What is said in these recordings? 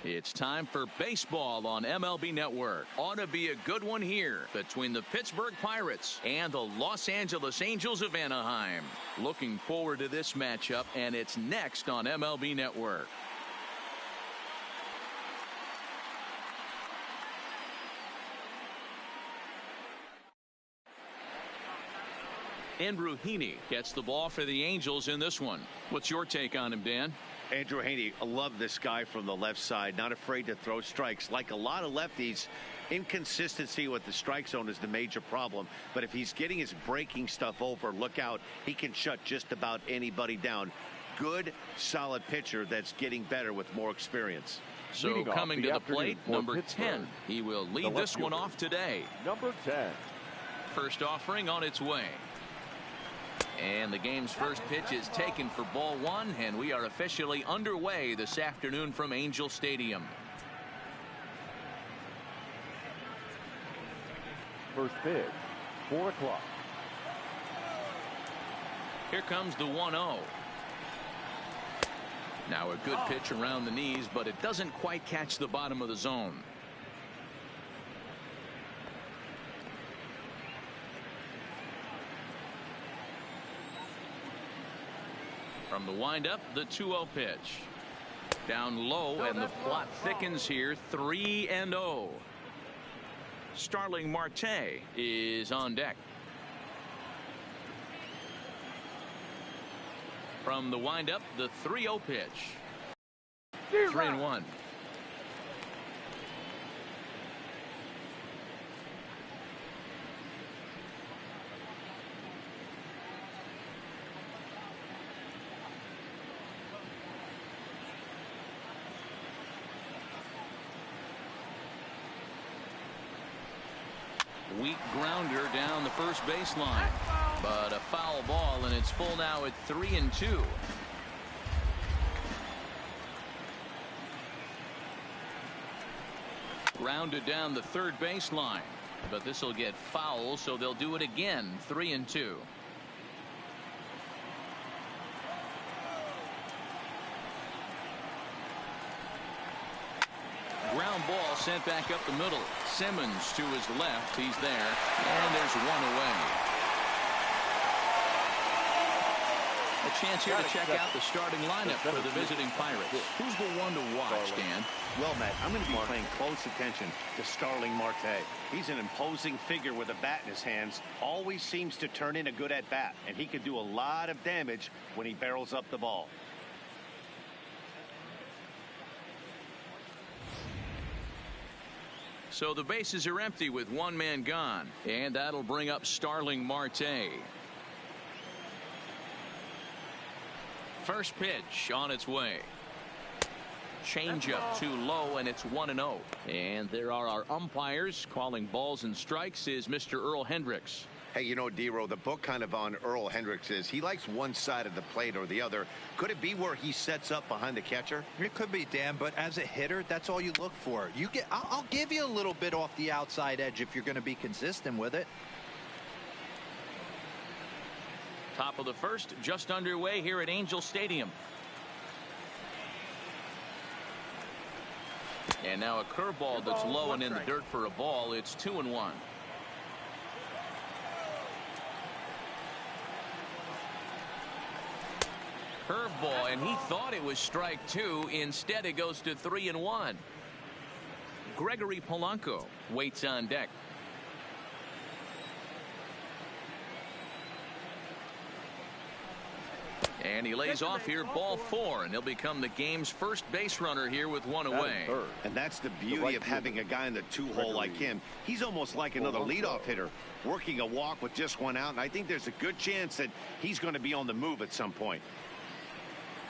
It's time for baseball on MLB Network. Ought to be a good one here between the Pittsburgh Pirates and the Los Angeles Angels of Anaheim. Looking forward to this matchup, and it's next on MLB Network. Andrew Heaney gets the ball for the Angels in this one. What's your take on him, Dan? Andrew Heaney, I love this guy from the left side. Not afraid to throw strikes. Like a lot of lefties, inconsistency with the strike zone is the major problem. But if he's getting his breaking stuff over, look out. He can shut just about anybody down. Good, solid pitcher that's getting better with more experience. So coming to the plate, number 10. He will lead this one off today. Number 10. First offering on its way. And the game's first pitch is taken for ball one, and we are officially underway this afternoon from Angel Stadium. First pitch, 4 o'clock. Here comes the 1-0. Now a good pitch around the knees, but it doesn't quite catch the bottom of the zone. From the windup, the 2-0 pitch. Down low, and the plot thickens here. 3-0. Starling Marte is on deck. From the windup, the 3-0 pitch. 3-1. Weak grounder down the first baseline, but a foul ball, and it's full now at 3-2. Grounded down the third baseline, but this will get foul, so they'll do it again. 3-2. Ground ball sent back up the middle. Simmons to his left. He's there. And there's one away. A chance here to check out the starting lineup for the visiting Pirates. Who's the one to watch, Dan? Well, Matt, I'm going to be paying close attention to Starling Marte. He's an imposing figure with a bat in his hands. Always seems to turn in a good at-bat. And he can do a lot of damage when he barrels up the ball. So the bases are empty with one man gone, and that'll bring up Starling Marte. First pitch on its way. Changeup too low, and it's 1-0. And there are our umpires. Calling balls and strikes is Mr. Earl Hendricks. Hey, you know, D-Row, the book kind of on Earl Hendricks is he likes one side of the plate or the other. Could it be where he sets up behind the catcher? It could be, Dan, but as a hitter, that's all you look for. I'll give you a little bit off the outside edge if you're going to be consistent with it. Top of the first, just underway here at Angel Stadium. And now a curveball that's low and in the dirt for a ball. It's 2-1. Curveball, and he thought it was strike 2. Instead, it goes to 3-1. Gregory Polanco waits on deck. And he lays off here, ball 4, and he'll become the game's first base runner here with one away. And that's the beauty of having a guy in the 2-hole like him. He's almost like another leadoff hitter, working a walk with just one out, and I think there's a good chance that he's going to be on the move at some point.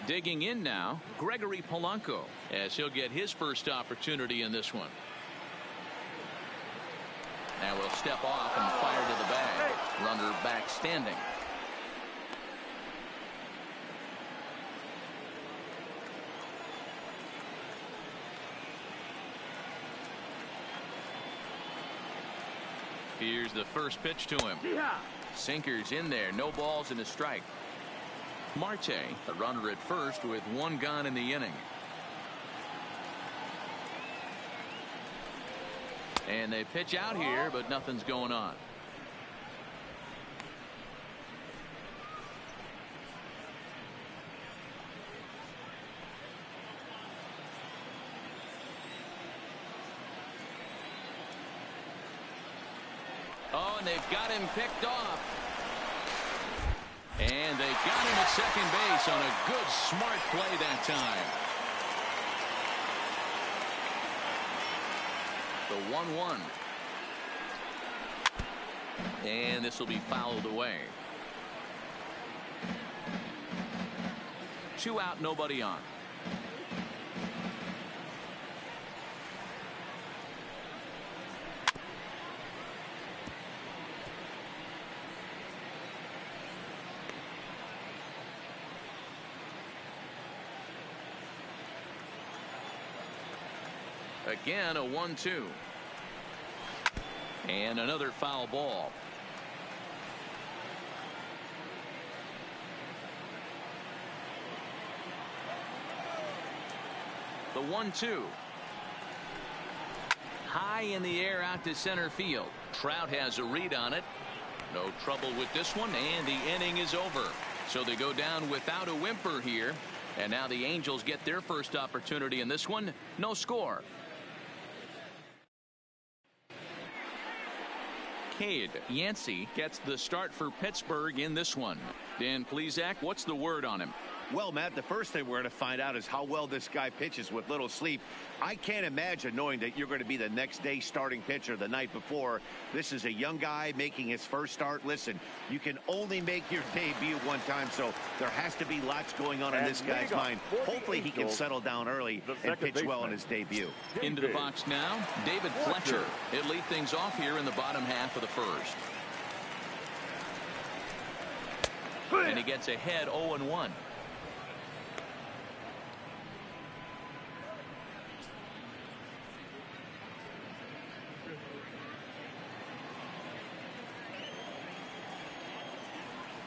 Digging in now, Gregory Polanco, as he'll get his first opportunity in this one. Now we'll step off and fire to the bag. Runner back standing. Here's the first pitch to him. Sinkers in there, no balls and a strike. Marte, a runner at first with one gone in the inning. And they pitch out here, but nothing's going on. Oh, and they've got him picked off. And they got him at second base on a good, smart play that time. The 1-1. And this will be fouled away. 2 out, nobody on. Again, a 1-2. And another foul ball. The 1-2. High in the air out to center field. Trout has a read on it. No trouble with this one, and the inning is over. So they go down without a whimper here. And now the Angels get their first opportunity in this one. No score. Cade Yancey gets the start for Pittsburgh in this one. Dan Plesac, what's the word on him? Well, Matt, the first thing we're going to find out is how well this guy pitches with little sleep. I can't imagine knowing that you're going to be the next day starting pitcher the night before. This is a young guy making his first start. Listen, you can only make your debut one time, so there has to be lots going on in this guy's mind. Hopefully he can settle down early and pitch well in his debut. Into the box now, David Fletcher. He'll lead things off here in the bottom half of the first. And he gets ahead 0-1.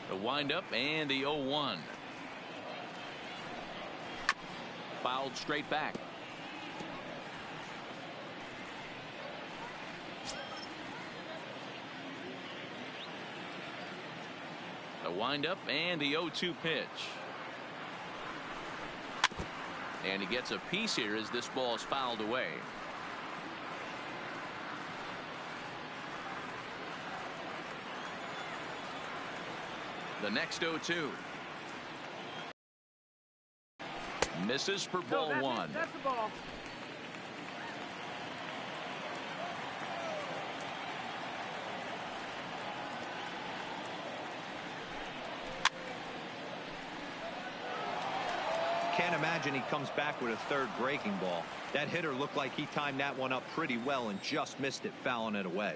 The windup and the 0-1. Fouled straight back. The windup and the 0-2 pitch. And he gets a piece here as this ball is fouled away. The next 0-2. Misses for ball one. That's the ball. Can't imagine he comes back with a third breaking ball. That hitter looked like he timed that one up pretty well and just missed it, fouling it away.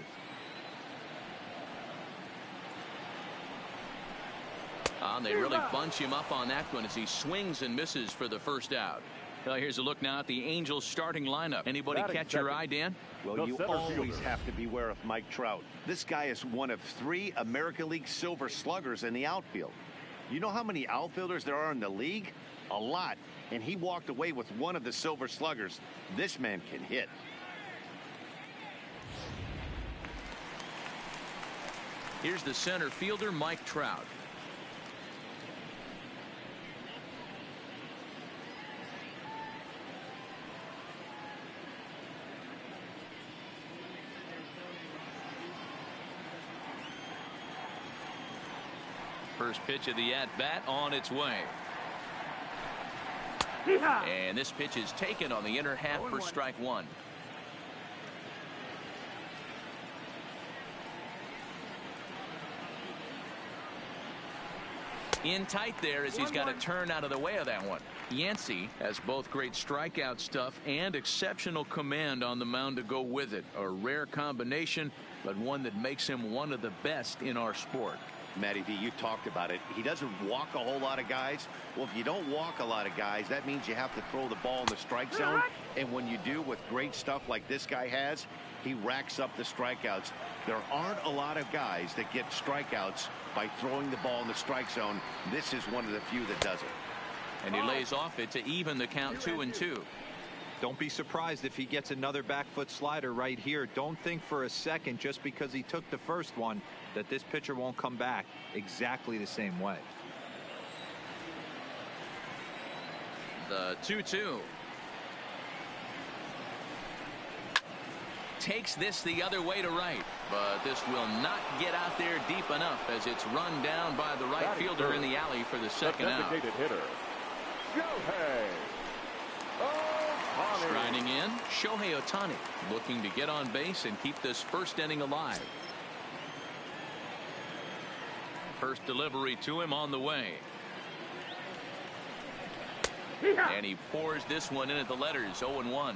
They really bunch him up on that one as he swings and misses for the first out. Well, here's a look now at the Angels starting lineup. Anybody catch your eye, Dan? Well, you always have to beware of Mike Trout. This guy is one of 3 American League Silver Sluggers in the outfield. You know how many outfielders there are in the league? A lot. And he walked away with one of the Silver Sluggers. This man can hit. Here's the center fielder, Mike Trout. First pitch of the at-bat on its way. And this pitch is taken on the inner half for strike one. In tight there as he's got to turn out of the way of that one. Yancey has both great strikeout stuff and exceptional command on the mound to go with it. A rare combination, but one that makes him one of the best in our sport. Matty V, you talked about it. He doesn't walk a whole lot of guys. Well, if you don't walk a lot of guys, that means you have to throw the ball in the strike zone. And when you do with great stuff like this guy has, he racks up the strikeouts. There aren't a lot of guys that get strikeouts by throwing the ball in the strike zone. This is one of the few that does it. And he lays off it to even the count 2-2. Don't be surprised if he gets another back foot slider right here. Don't think for a second, just because he took the first one, that this pitcher won't come back exactly the same way. The 2-2. Takes this the other way to right, but this will not get out there deep enough as it's run down by the right fielder in the alley for the second out. Designated hitter, Shohei Ohtani. Striding in, Shohei Ohtani, looking to get on base and keep this first inning alive. First delivery to him on the way. And he pours this one in at the letters, 0-1.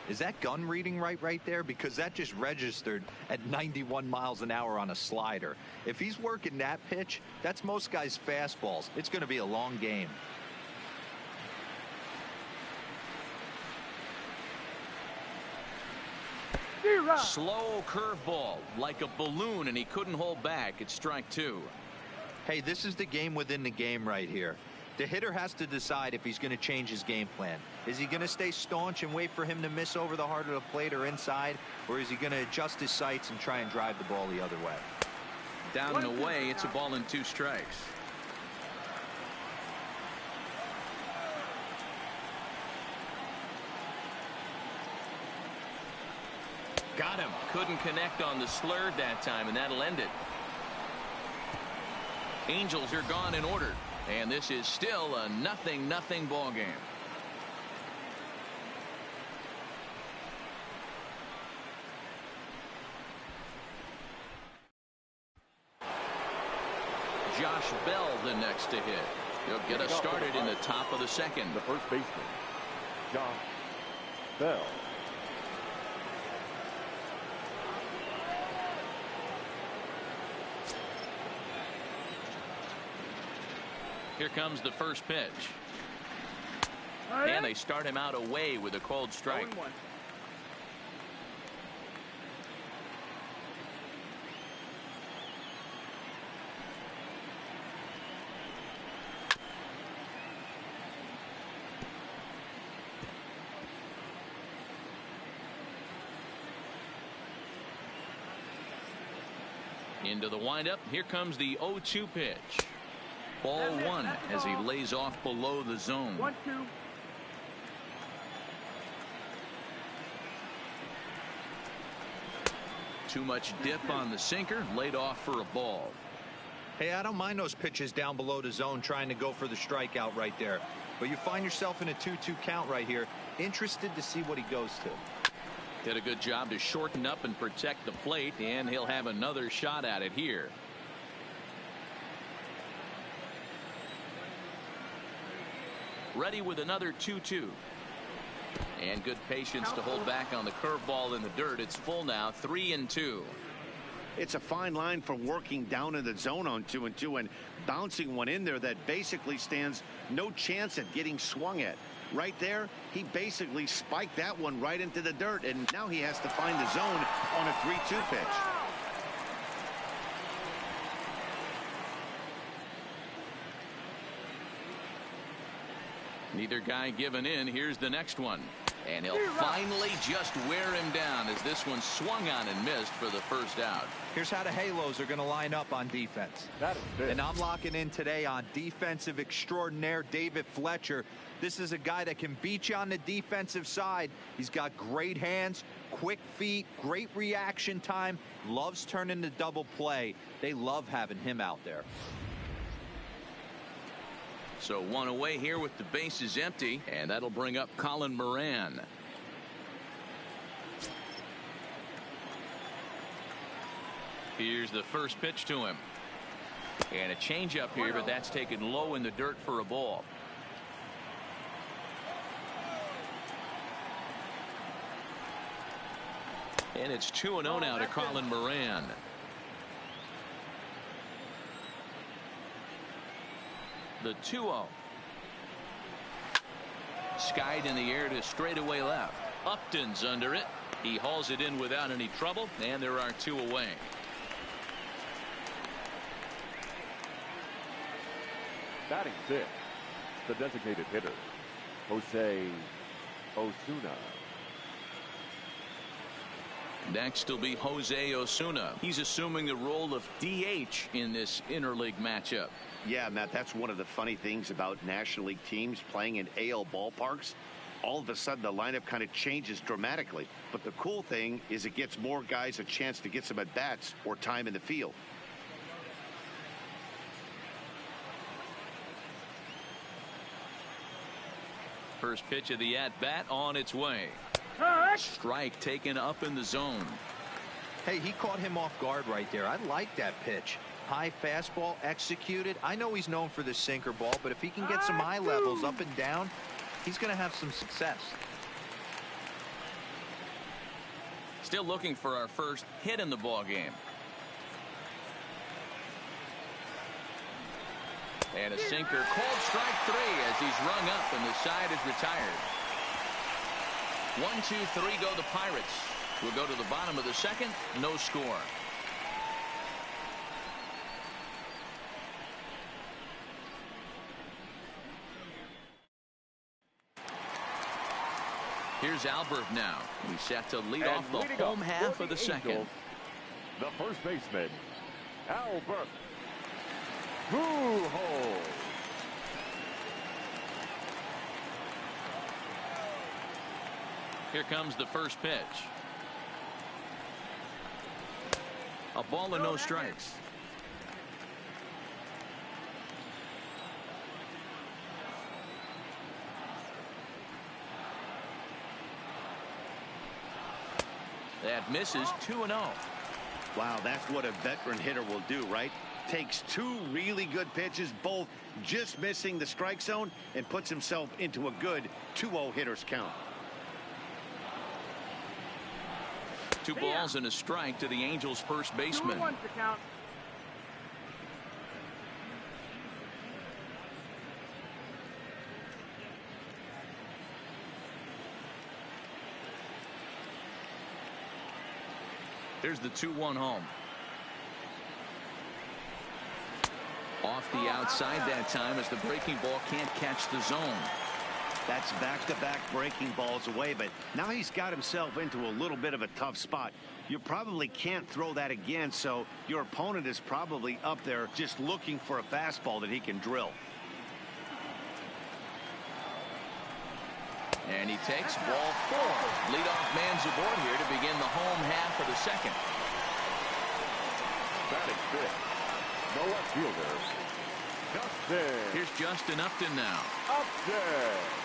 Is that gun reading right there? Because that just registered at 91 miles an hour on a slider. If he's working that pitch, that's most guys' fastballs. It's going to be a long game. Slow curveball, like a balloon, and he couldn't hold back. It's strike 2. Hey, this is the game within the game right here. The hitter has to decide if he's going to change his game plan. Is he going to stay staunch and wait for him to miss over the heart of the plate or inside, or is he going to adjust his sights and try and drive the ball the other way? Down and away, it's a ball and 2 strikes. Got him. Couldn't connect on the slurve that time, and that'll end it. Angels are gone in order, and this is still a 0-0 ball game. Josh Bell the next to hit. He'll get us started in the top of the second. The first baseman, Josh Bell. Here comes the first pitch. And they start him out away with a cold strike. 0-1. Into the windup. Here comes the 0-2 pitch. Ball 1 as he lays off below the zone. 1-2. Too much dip on the sinker, laid off for a ball. Hey, I don't mind those pitches down below the zone trying to go for the strikeout right there. But you find yourself in a 2-2 count right here. Interested to see what he goes to. Did a good job to shorten up and protect the plate, and he'll have another shot at it here. Ready with another 2-2. And good patience to hold back on the curveball in the dirt. It's full now, 3-2. It's a fine line for working down in the zone on 2-2 and bouncing one in there that basically stands no chance at getting swung at. Right there, he basically spiked that one right into the dirt, and now he has to find the zone on a 3-2 pitch. Neither guy giving in. Here's the next one. And he'll finally just wear him down as this one swung on and missed for the first out. Here's how the Halos are going to line up on defense. And I'm locking in today on defensive extraordinaire David Fletcher. This is a guy that can beat you on the defensive side. He's got great hands, quick feet, great reaction time, loves turning the double play. They love having him out there. So one away here with the bases empty, and that'll bring up Colin Moran. Here's the first pitch to him. And a changeup here, but that's taken low in the dirt for a ball. And it's 2-0 now to Colin Moran. The 2-0. Skied in the air to straightaway left. Upton's under it. He hauls it in without any trouble, and there are 2 away. Batting 6, the designated hitter, Jose Osuna. Next will be Jose Osuna. He's assuming the role of DH in this interleague matchup. Yeah, Matt, that's one of the funny things about National League teams playing in AL ballparks. All of a sudden, the lineup kind of changes dramatically. But the cool thing is it gets more guys a chance to get some at-bats or time in the field. First pitch of the at-bat on its way. Strike taken up in the zone. Hey, he caught him off guard right there. I like that pitch. High fastball executed. I know he's known for the sinker ball, but if he can get some eye levels up and down, he's going to have some success. Still looking for our first hit in the ball game. And a sinker called strike 3 as he's rung up and the side is retired. 1, 2, 3 go the Pirates. We'll go to the bottom of the second. No score. Here's Albert now. He's set to lead off the home half of the second. The first baseman, Albert Pujols. Here comes the first pitch. A ball and no strikes. That misses 2-0. Wow, that's what a veteran hitter will do, right? Takes 2 really good pitches, both just missing the strike zone, and puts himself into a good 2-0 hitter's count. 2 balls and a strike to the Angels' first baseman. There's the 2-1 home. Off the outside that time as the breaking ball can't catch the zone. That's back-to-back breaking balls away, but now he's got himself into a little bit of a tough spot. You probably can't throw that again, so your opponent is probably up there just looking for a fastball that he can drill. And he takes ball 4. Leadoff man's aboard here to begin the home half of the second. Batting fifth, no left fielder, Justin. Here's Justin Upton now. Upton.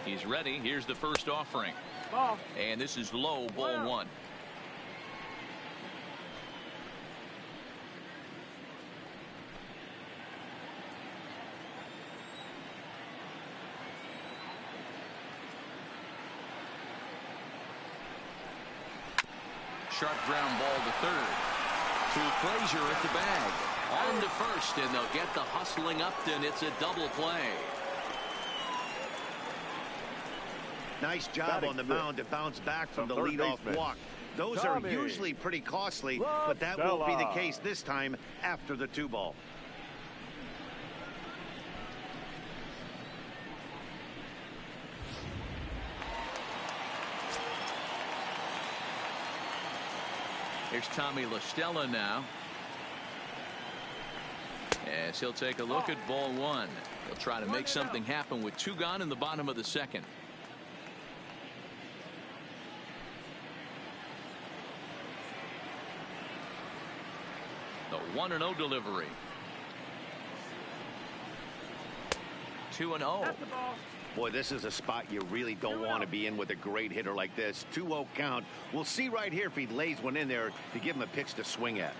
He's ready. Here's the first offering. Ball. And this is low, ball 1. Sharp ground ball to third. To Frazier at the bag. On to first, and they'll get the hustling Upton. It's a double play. Nice job on the mound to bounce back from the leadoff walk. Those are usually pretty costly, but that won't be the case this time after the 2 ball. Here's Tommy La Stella now. As he'll take a look at ball 1. He'll try to make something happen with 2 gone in the bottom of the second. The 1-0 delivery. 2-0. Boy, this is a spot you really don't want to be in with a great hitter like this. 2-0 count. We'll see right here if he lays one in there to give him a pitch to swing at.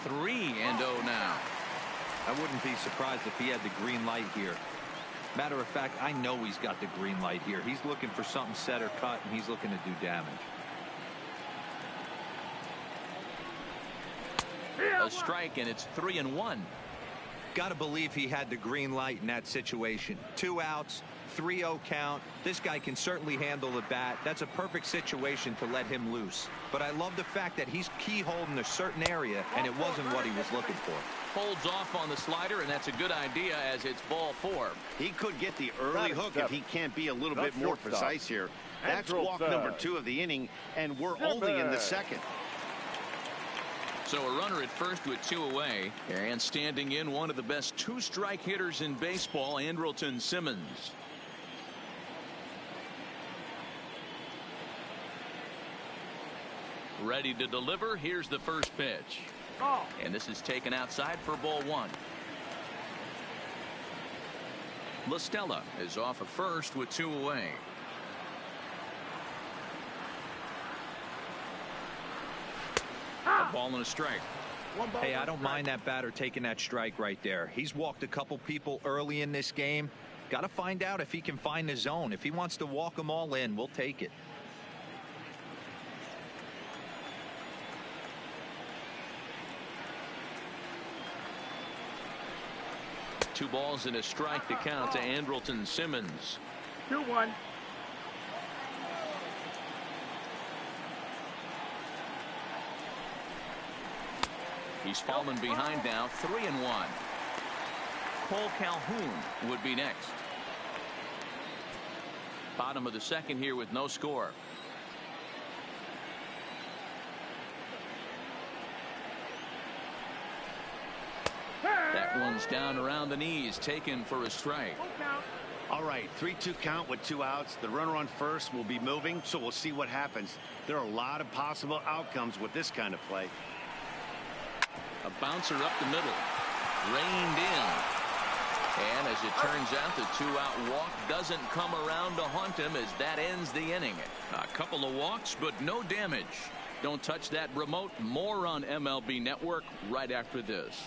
Three and 0 now. I wouldn't be surprised if he had the green light here. Matter of fact, I know he's got the green light here. He's looking for something set or cut, and he's looking to do damage. A strike, and it's 3-1. Got to believe he had the green light in that situation. 2 outs, 3-0 count. This guy can certainly handle the bat. That's a perfect situation to let him loose. But I love the fact that he's keyholed in a certain area, and it wasn't what he was looking for. Holds off on the slider, and that's a good idea as it's ball 4. He could get the early hook if he can't be a little bit more precise here. That's walk number 2 of the inning, and we're only in the second. So a runner at first with 2 away, and standing in one of the best 2-strike hitters in baseball, Andrelton Simmons. Ready to deliver. Here's the first pitch. And this is taken outside for ball 1. La Stella is off at first with 2 away. A ball and a strike. Hey, I don't mind that batter taking that strike right there. He's walked a couple people early in this game. Got to find out if he can find the zone. If he wants to walk them all in, we'll take it. Two balls and a strike to count to Andrelton Simmons. 2-1. He's fallen behind now, 3-1. Cole Calhoun would be next. Bottom of the second here with no score. That one's down around the knees, taken for a strike. All right, 3-2 count with 2 outs. The runner on first will be moving, so we'll see what happens. There are a lot of possible outcomes with this kind of play. A bouncer up the middle, reined in, and as it turns out, the 2-out walk doesn't come around to haunt him as that ends the inning. A couple of walks, but no damage. Don't touch that remote. More on MLB Network right after this.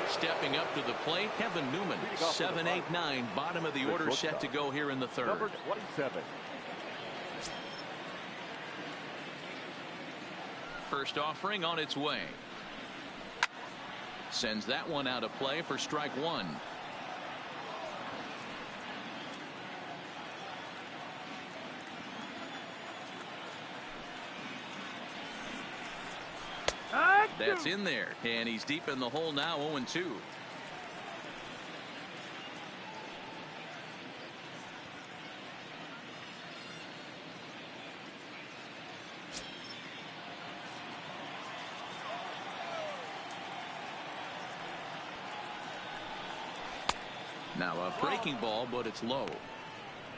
Stepping up to the plate, Kevin Newman. 7, 8, 9, bottom of the order, set to go here in the third. Number 27. First offering on its way. Sends that one out of play for strike 1. That's in there, and he's deep in the hole now, 0-2. Now a breaking ball, but it's low.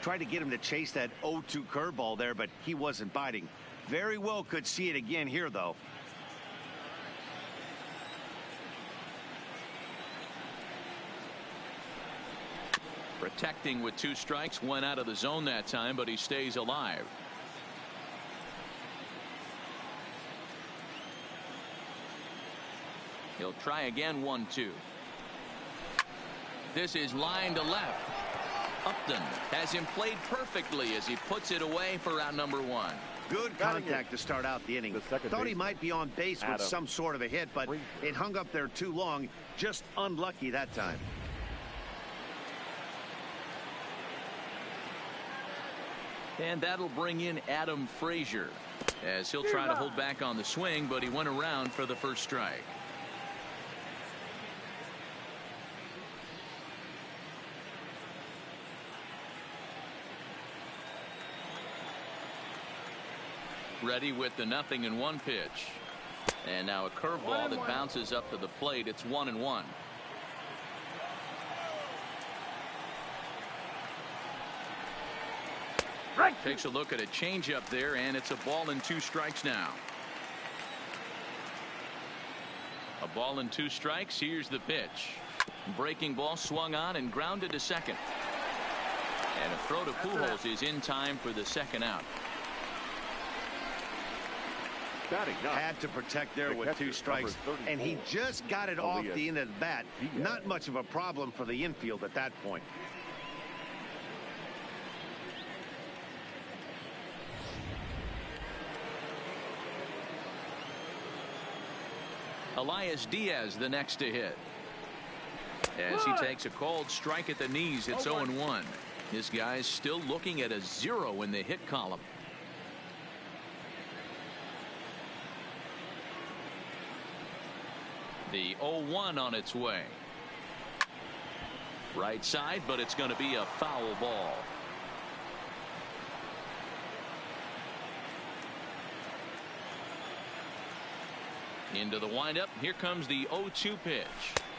Tried to get him to chase that 0-2 curveball there, but he wasn't biting. Very well could see it again here, though. Protecting with 2 strikes, went out of the zone that time, but he stays alive. He'll try again, 1-2. This is line to left. Upton has him played perfectly as he puts it away for out number 1. Good contact to start out the inning. Thought he might be on base with some sort of a hit, but it hung up there too long. Just unlucky that time. And that'll bring in Adam Frazier as he'll try to hold back on the swing, but he went around for the first strike. Ready with the 0-1 pitch. And now a curveball that bounces up to the plate. It's 1-1. Takes a look at a changeup there, and it's a ball and 2 strikes now. A ball and 2 strikes. Here's the pitch. Breaking ball swung on and grounded to second. And a throw to Pujols is in time for the second out. Had to protect there with 2 strikes, and he just got it off the end of the bat. Not much of a problem for the infield at that point. Elias Diaz the next to hit. As he takes a cold strike at the knees, it's 0-1. This guy's still looking at a 0 in the hit column. The 0-1 on its way. Right side, but it's going to be a foul ball. Into the windup. Here comes the 0-2 pitch.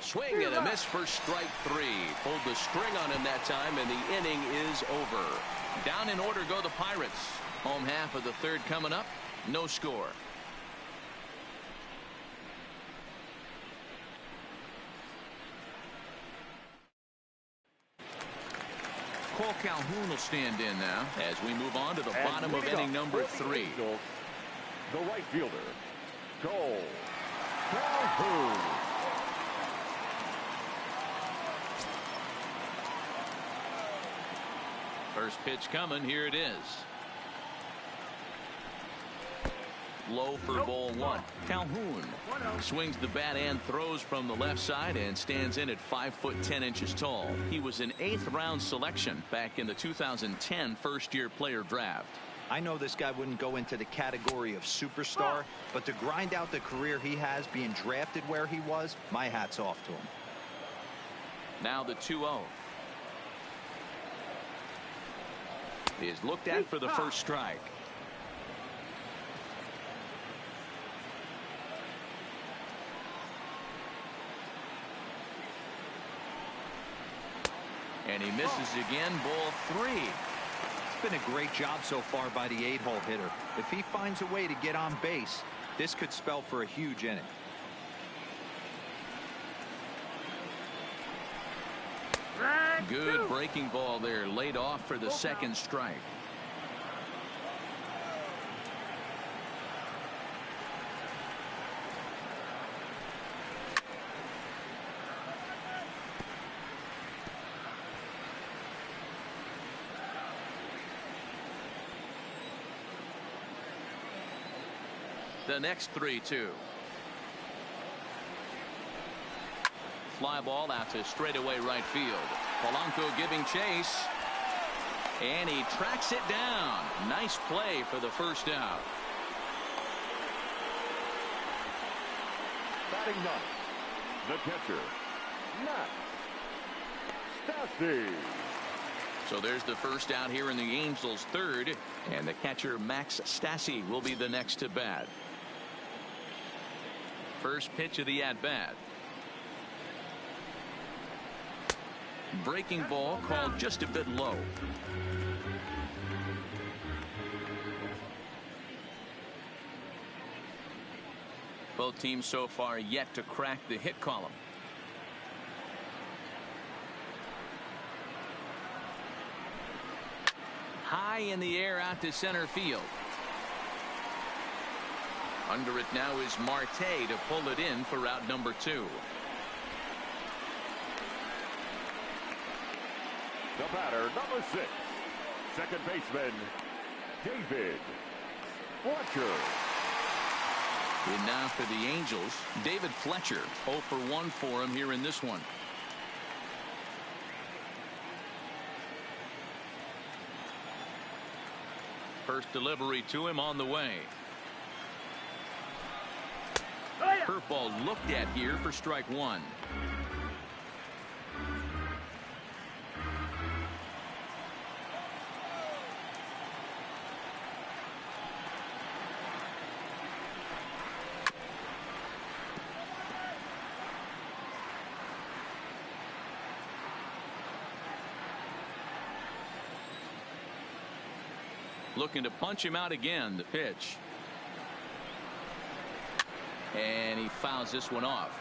Swing and a miss for strike 3. Pulled the string on him that time, and the inning is over. Down in order go the Pirates. Home half of the third coming up. No score. Cole Calhoun will stand in now as we move on to the bottom of inning number 3. The right fielder, Cole Calhoun. First pitch coming. Here it is. Low for ball 1. Calhoun swings the bat and throws from the left side and stands in at 5'10" tall. He was an 8th round selection back in the 2010 first-year player draft. I know this guy wouldn't go into the category of superstar, but to grind out the career he has being drafted where he was, my hat's off to him. Now the 2-0 is looked at for the first strike. And he misses again. Ball 3. It's been a great job so far by the 8-hole hitter. If he finds a way to get on base, this could spell for a huge inning. Good breaking ball there, laid off for the second strike. The next 3-2. Fly ball out to straightaway right field. Polanco giving chase. And he tracks it down. Nice play for the first out. Batting ninth, the catcher, Matt Stassi. So there's the first out here in the Angels' third. And the catcher, Max Stassi, will be the next to bat. First pitch of the at-bat. Breaking ball called just a bit low. Both teams so far yet to crack the hit column. High in the air out to center field. Under it now is Marte to pull it in for out number 2. The batter, number 6, second baseman, David Fletcher. And now for the Angels, David Fletcher. 0 for 1 for him here in this one. First delivery to him on the way. Curveball looked at here for strike 1. Looking to punch him out again. The pitch. And he fouls this one off.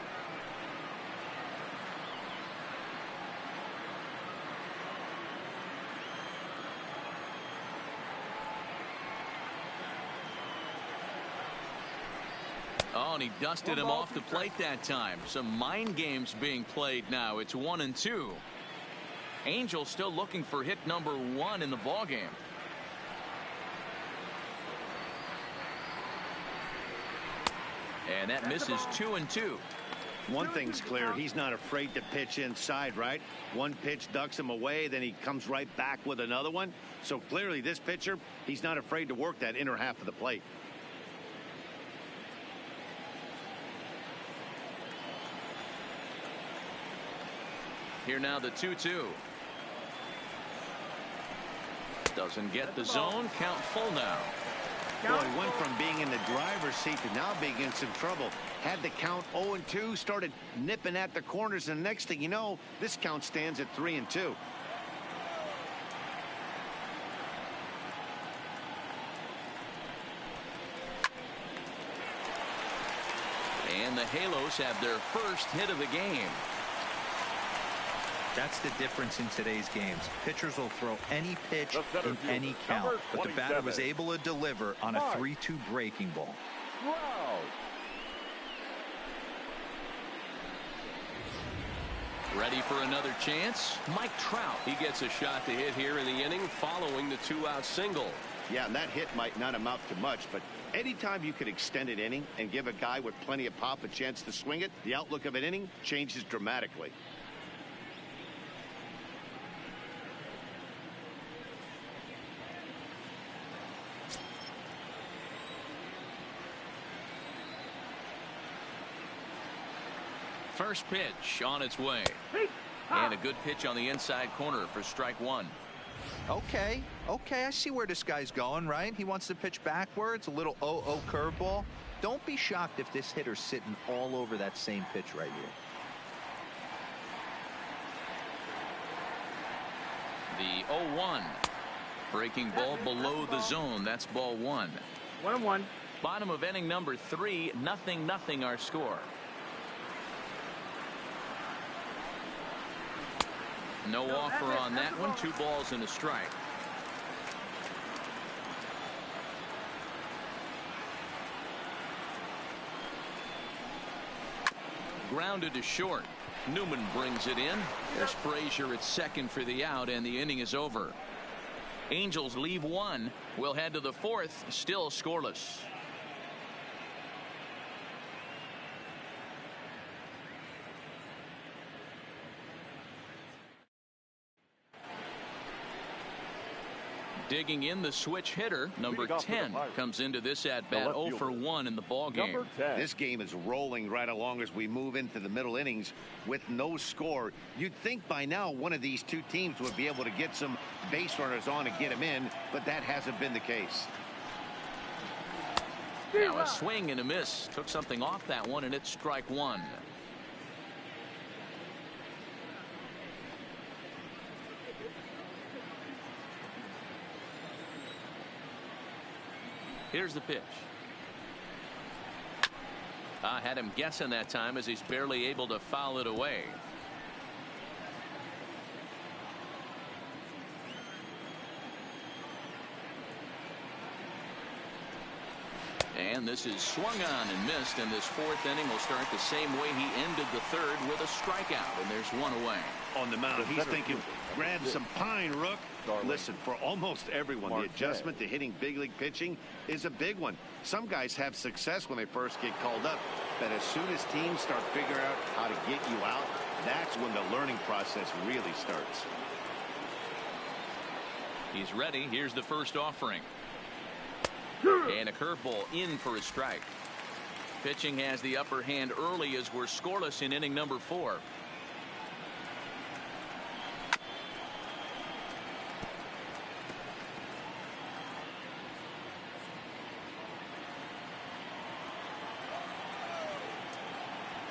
Oh, and he dusted him off the plate that time. Some mind games being played now. It's 1-2. Angels still looking for hit number 1 in the ballgame. And that misses 2-2. One thing's clear, he's not afraid to pitch inside, right? One pitch ducks him away, then he comes right back with another one. So clearly this pitcher, he's not afraid to work that inner half of the plate. Here now the 2-2. Doesn't get the zone. Count full now. Boy, went from being in the driver's seat to now being in some trouble. Had the count 0-2, started nipping at the corners, and the next thing you know, this count stands at 3-2. And the Halos have their first hit of the game. That's the difference in today's games. Pitchers will throw any pitch in any count, but the batter was able to deliver on a 3-2 breaking ball. Ready for another chance? Mike Trout. He gets a shot to hit here in the inning following the 2-out single. Yeah, and that hit might not amount to much, but anytime you could extend an inning and give a guy with plenty of pop a chance to swing it, the outlook of an inning changes dramatically. First pitch on its way. And a good pitch on the inside corner for strike one. Okay, I see where this guy's going, right? He wants to pitch backwards, a little 0-0 curveball. Don't be shocked if this hitter's sitting all over that same pitch right here. The 0-1. Breaking ball below the zone. That's ball one. 1-1. Bottom of inning number 3. 0-0 our score. No offer on that one. 2 balls and a strike. Grounded to short. Newman brings it in. There's Frazier at second for the out, and the inning is over. Angels leave 1. We'll head to the 4th, still scoreless. Digging in the switch hitter, number 10, comes into this at-bat 0 for 1 in the ballgame. This game is rolling right along as we move into the middle innings with no score. You'd think by now one of these two teams would be able to get some base runners on and get them in, but that hasn't been the case. Now a swing and a miss. Took something off that one, and it's strike one. Here's the pitch. I had him guessing that time as he's barely able to foul it away. And this is swung on and missed, and this 4th inning will start the same way he ended the 3rd with a strikeout, and there's 1 away. On the mound, he's thinking, grab some pine, Rook. Listen, for almost everyone, the adjustment to hitting big league pitching is a big one. Some guys have success when they first get called up, but as soon as teams start figuring out how to get you out, that's when the learning process really starts. He's ready. Here's the first offering. And a curveball in for a strike. Pitching has the upper hand early as we're scoreless in inning number 4.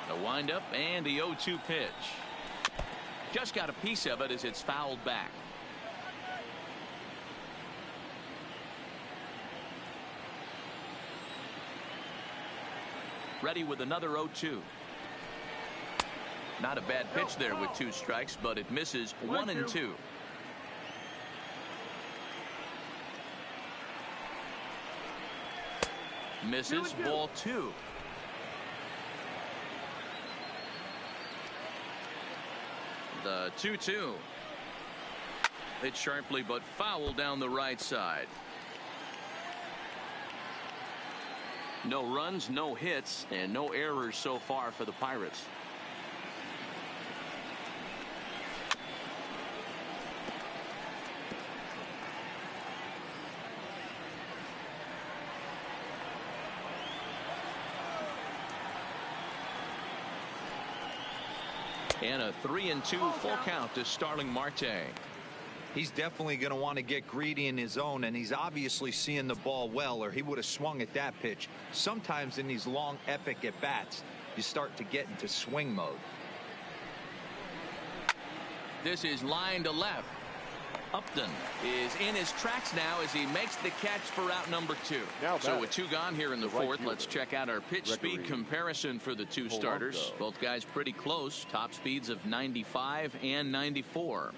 The windup and the 0-2 pitch. Just got a piece of it as it's fouled back. Ready with another 0-2. Not a bad pitch there with 2 strikes, but it misses 1 and 2. Misses ball 2. The 2-2. Hit sharply but foul down the right side. No runs, no hits, and no errors so far for the Pirates. And a 3-2 full count to Starling Marte. He's definitely going to want to get greedy in his zone, and he's obviously seeing the ball well, or he would have swung at that pitch. Sometimes in these long, epic at-bats, you start to get into swing mode. This is line to left. Upton is in his tracks now as he makes the catch for out number 2. So with 2 gone here in the fourth, let's check out our pitch speed comparison for the 2 starters. Both guys pretty close. Top speeds of 95 and 94.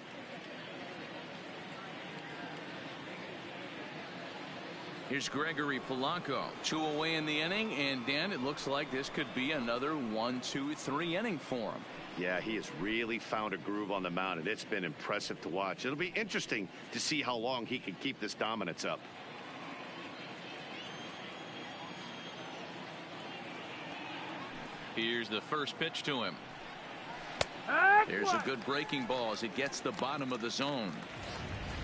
Here's Gregory Polanco. 2 away in the inning, and Dan, it looks like this could be another 1-2-3 inning for him. Yeah, he has really found a groove on the mound, and it's been impressive to watch. It'll be interesting to see how long he can keep this dominance up. Here's the first pitch to him. There's a good breaking ball as it gets the bottom of the zone.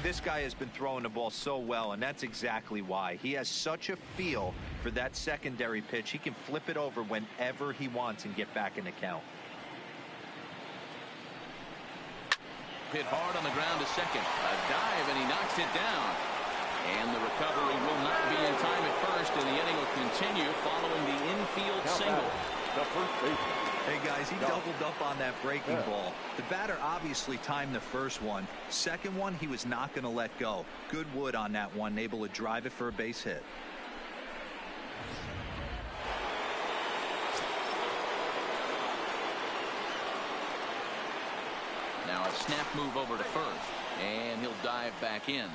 This guy has been throwing the ball so well, and that's exactly why. He has such a feel for that secondary pitch. He can flip it over whenever he wants and get back in the count. Hit hard on the ground to second. A dive, and he knocks it down. And the recovery will not be in time at first, and the inning will continue following the infield single. The first baseman. Hey guys, he doubled up on that breaking ball. The batter obviously timed the first one. Second one, he was not going to let go. Good wood on that one, able to drive it for a base hit. Now a snap move over to first, and he'll dive back in.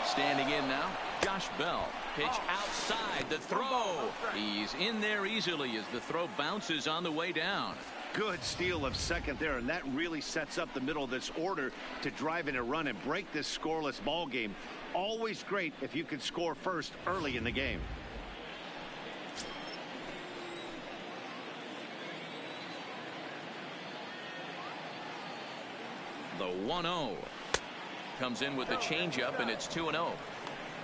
Standing in now, Josh Bell. Pitch outside, the throw. He's in there easily as the throw bounces on the way down. Good steal of second there, and that really sets up the middle of this order to drive in a run and break this scoreless ball game. Always great if you can score first early in the game. The 1-0. Comes in with the changeup, and it's 2-0.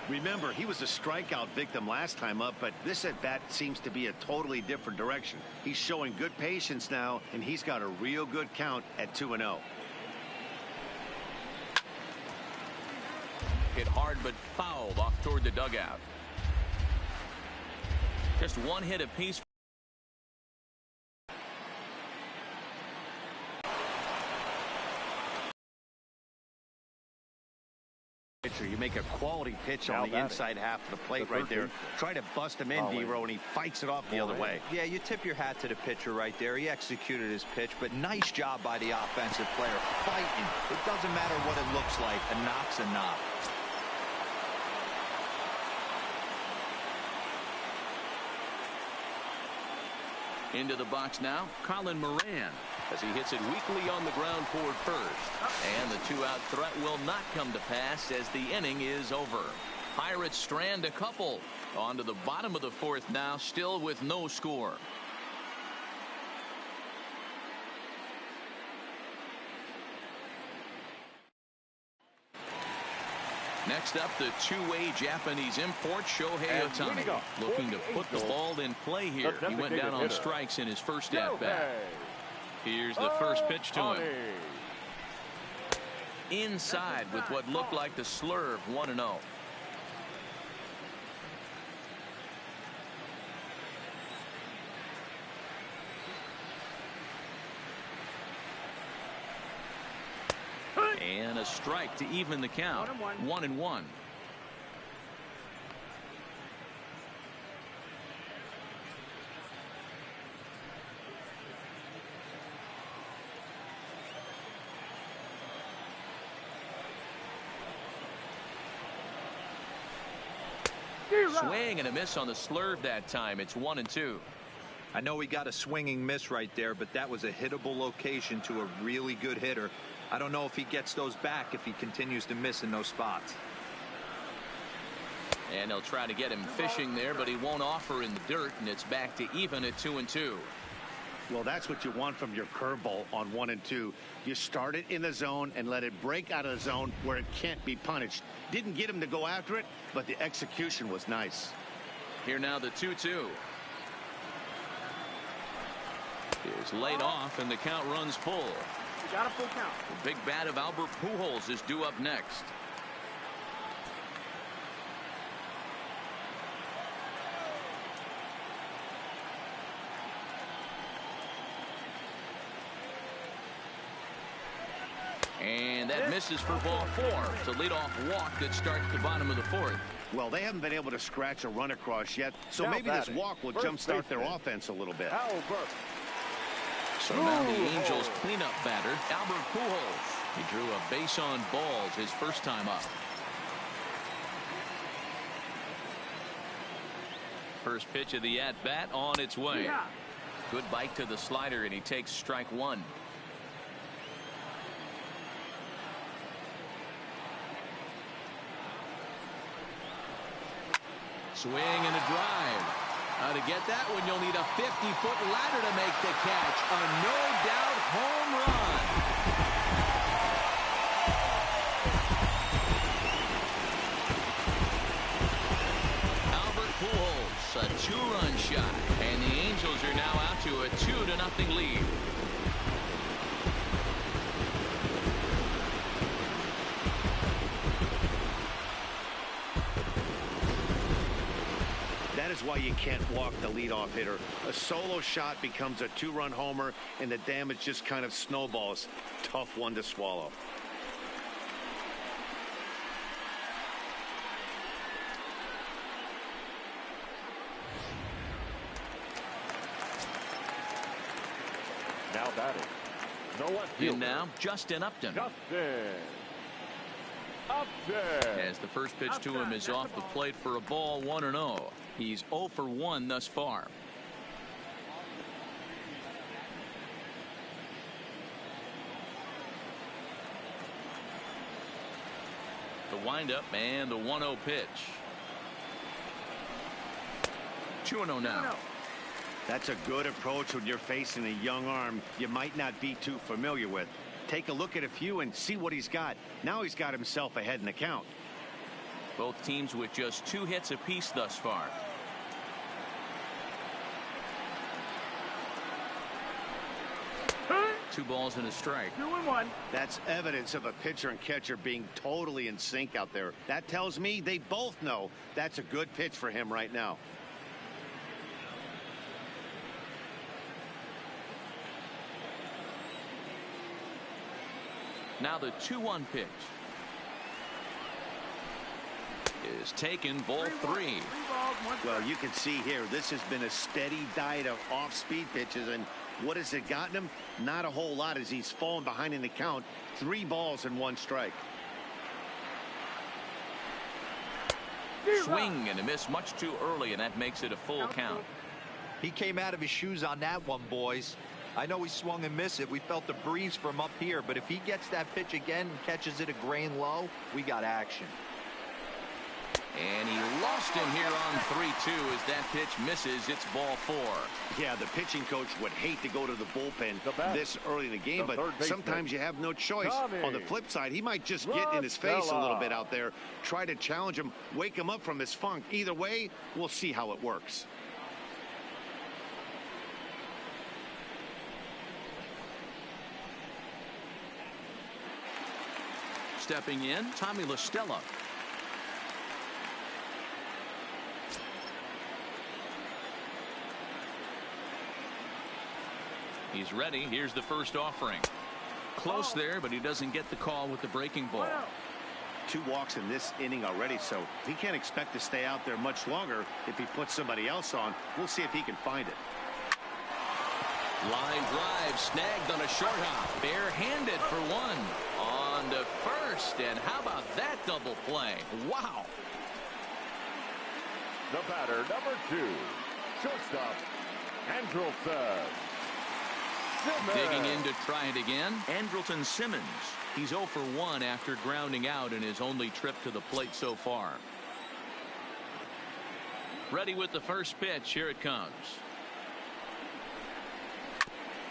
Remember, he was a strikeout victim last time up, but this at bat seems to be a totally different direction. He's showing good patience now, and he's got a real good count at 2-0. Hit hard but fouled off toward the dugout. Just one hit apiece. You make a quality pitch on the inside half of the plate right there. Try to bust him in, D-Row, and he fights it off the other way. Yeah, you tip your hat to the pitcher right there. He executed his pitch, but nice job by the offensive player fighting. It doesn't matter what it looks like. A knock's a knock. Into the box now, Colin Moran, as he hits it weakly on the ground toward first. And the 2-out threat will not come to pass as the inning is over. Pirates strand a couple. On to the bottom of the fourth now, still with no score. Next up, the two-way Japanese import, Shohei Ohtani, looking to put the ball in play here. He went down on strikes in his first at-bat. Here's the first pitch to him. Inside with what looked like the slurve, 1-0. And a strike to even the count. 1-1. Swing and a miss on the slurve that time. It's 1-2. I know he got a swinging miss right there, but that was a hittable location to a really good hitter. I don't know if he gets those back if he continues to miss in those spots. And they'll try to get him fishing there, but he won't offer in the dirt, and it's back to even at 2-2. Well, that's what you want from your curveball on 1 and 2. You start it in the zone and let it break out of the zone where it can't be punished. Didn't get him to go after it, but the execution was nice. Here now the 2-2. Is laid off, and the count runs full. You got a full count. The big bat of Albert Pujols is due up next. And that misses for ball 4. It's a leadoff walk that starts the bottom of the 4th. Well, they haven't been able to scratch a run across yet, so maybe this walk will jumpstart their offense a little bit. So now the Angels cleanup batter, Albert Pujols. He drew a base on balls his first time up. First pitch of the at-bat on its way. Good bite to the slider, and he takes strike 1. Swing and a drive. To get that one, you'll need a 50-foot ladder to make the catch. A no-doubt home run. Albert Pujols, a 2-run shot, and the Angels are now out to a 2-0 lead. That is why you can't walk the leadoff hitter. A solo shot becomes a 2-run homer, and the damage just kind of snowballs. Tough one to swallow. Now batting. No left fielder. And now Justin Upton. As the first pitch to him is off the plate for a ball, 1-0. He's 0 for 1 thus far. The windup and the 1-0 pitch. 2-0 now. That's a good approach when you're facing a young arm you might not be too familiar with. Take a look at a few and see what he's got. Now he's got himself ahead in the count. Both teams with just 2 hits apiece thus far. Two balls and a strike. 2-1. That's evidence of a pitcher and catcher being totally in sync out there. That tells me they both know that's a good pitch for him right now. Now the 2-1 pitch is taken, ball 3. Well, you can see here this has been a steady diet of off-speed pitches, and what has it gotten him? Not a whole lot, as he's fallen behind in the count. 3 balls and 1 strike. Swing and a miss much too early, and that makes it a full count. He came out of his shoes on that one, boys. I know he swung and missed it. We felt the breeze from up here, but if he gets that pitch again and catches it a grain low, we got action. And he lost him here on 3-2 as that pitch misses. It's ball 4. Yeah, the pitching coach would hate to go to the bullpen this early in the game, but sometimes you have no choice. On the flip side, he might just get in his face a little bit out there, try to challenge him, wake him up from his funk. Either way, we'll see how it works. Stepping in, Tommy La Stella. He's ready. Here's the first offering. Close there, but he doesn't get the call with the breaking ball. 2 walks in this inning already, so he can't expect to stay out there much longer if he puts somebody else on. We'll see if he can find it. Line drive snagged on a short hop. Barehanded for 1. On to first, and how about that double play? Wow. The batter, number 2, shortstop, Andrelton. Digging in to try it again, Andrelton Simmons. He's 0 for 1 after grounding out in his only trip to the plate so far. Ready with the first pitch. Here it comes.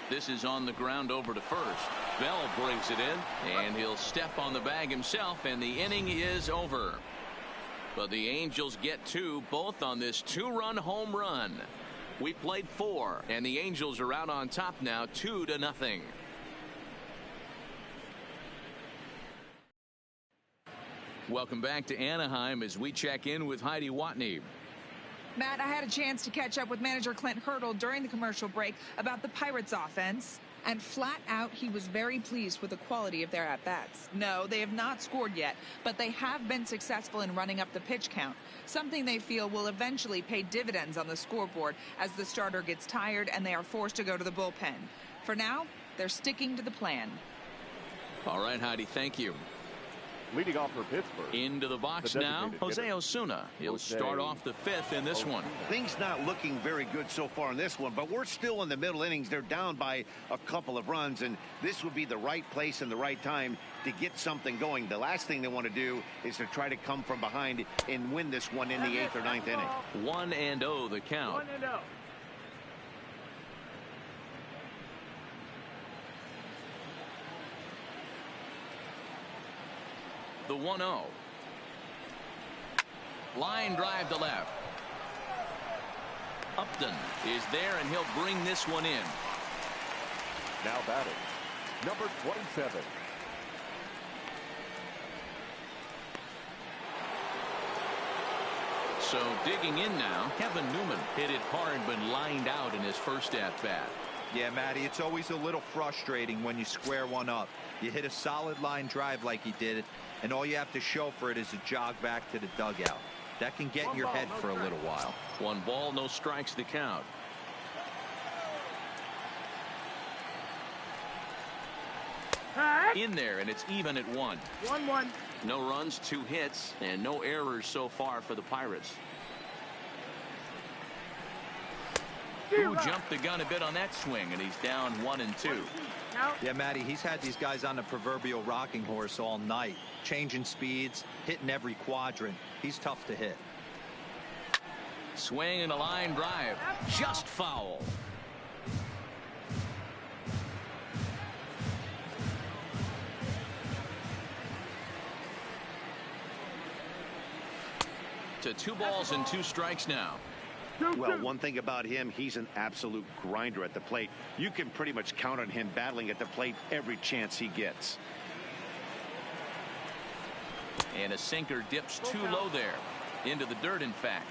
This is on the ground over to first. Bell brings it in, and he'll step on the bag himself, and the inning is over. But the Angels get 2, both on this 2-run home run. We played 4, and the Angels are out on top now, 2-0. Welcome back to Anaheim as we check in with Heidi Watney. Matt, I had a chance to catch up with manager Clint Hurdle during the commercial break about the Pirates offense. And flat out, he was very pleased with the quality of their at-bats. No, they have not scored yet, but they have been successful in running up the pitch count, something they feel will eventually pay dividends on the scoreboard as the starter gets tired and they are forced to go to the bullpen. For now, they're sticking to the plan. All right, Heidi, thank you. Leading off for Pittsburgh. Into the box now, Jose Osuna. He'll start off the 5th in this one. Things not looking very good so far in this one, but we're still in the middle innings. They're down by a couple of runs, and this would be the right place and the right time to get something going. The last thing they want to do is to try to come from behind and win this one in the 8th or 9th inning. 1-0 the count. 1-0. The 1-0. Line drive to left. Upton is there, and he'll bring this one in. Now batting, number 27. So digging in now, Kevin Newman hit it hard but lined out in his first at-bat. Yeah, Matty, it's always a little frustrating when you square one up. You hit a solid line drive like he did, and all you have to show for it is a jog back to the dugout. That can get in your head for a little while. 1 ball, no strikes to count. In there, and it's even at 1. 1-1. No runs, 2 hits, and no errors so far for the Pirates. Who jumped the gun a bit on that swing, and he's down 1-2. Yeah, Matty, he's had these guys on the proverbial rocking horse all night, changing speeds, hitting every quadrant. He's tough to hit. Swing and a line drive, just foul. To 2 balls and 2 strikes now. Well, one thing about him, he's an absolute grinder at the plate. You can pretty much count on him battling at the plate every chance he gets. And a sinker dips too low there. Into the dirt, in fact.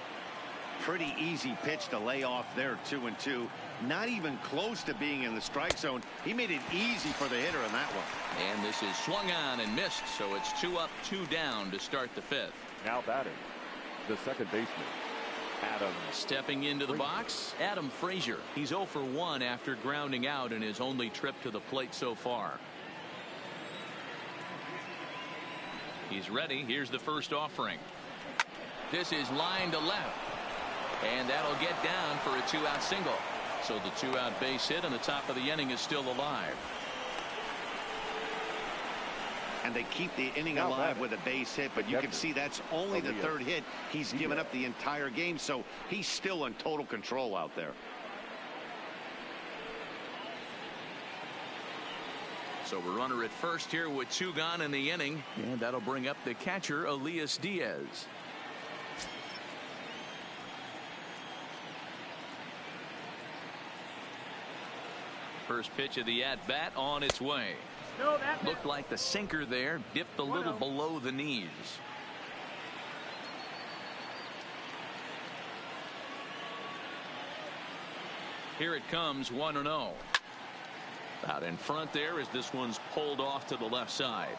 Pretty easy pitch to lay off there, 2-2. Not even close to being in the strike zone. He made it easy for the hitter in that one. And this is swung on and missed, so it's 2 up, 2 down to start the 5th. Now batting, the second baseman, Adam. Stepping into the box, Adam Frazier. He's 0 for 1 after grounding out in his only trip to the plate so far. He's ready. Here's the first offering. This is line to left. And that'll get down for a 2-out single. So the 2-out base hit on the top of the inning is still alive. And they keep the inning alive with a base hit, but you can see that's only the 3rd hit. He's given up the entire game, so he's still in total control out there. So we're runner at first here with 2 gone in the inning, and that'll bring up the catcher, Elias Diaz. First pitch of the at-bat on its way. Looked like the sinker there dipped a little below the knees. Here it comes, 1-0. Out in front there as this one's pulled off to the left side.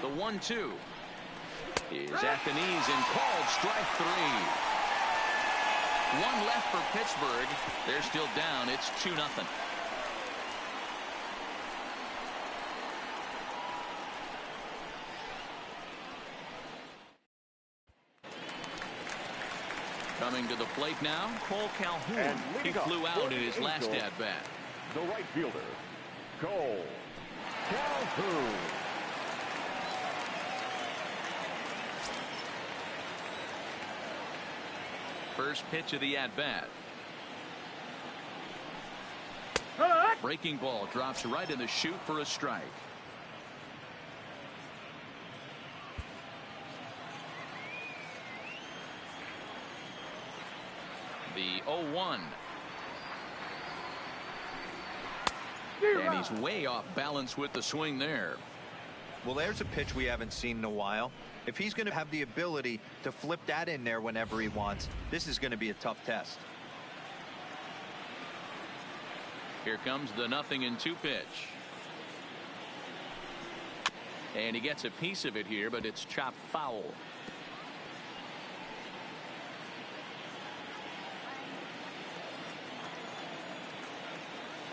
The 1-2 is at the knees and called strike 3. One left for Pittsburgh. They're still down. It's 2-0. Coming to the plate now, Cole Calhoun. He flew out in his last at-bat. The right fielder, Cole Calhoun. First pitch of the at-bat. Breaking ball drops right in the chute for a strike. The 0-1. And he's way off balance with the swing there. Well, there's a pitch we haven't seen in a while. If he's going to have the ability to flip that in there whenever he wants, this is going to be a tough test. Here comes the 0-2 pitch. And he gets a piece of it here, but it's chopped foul.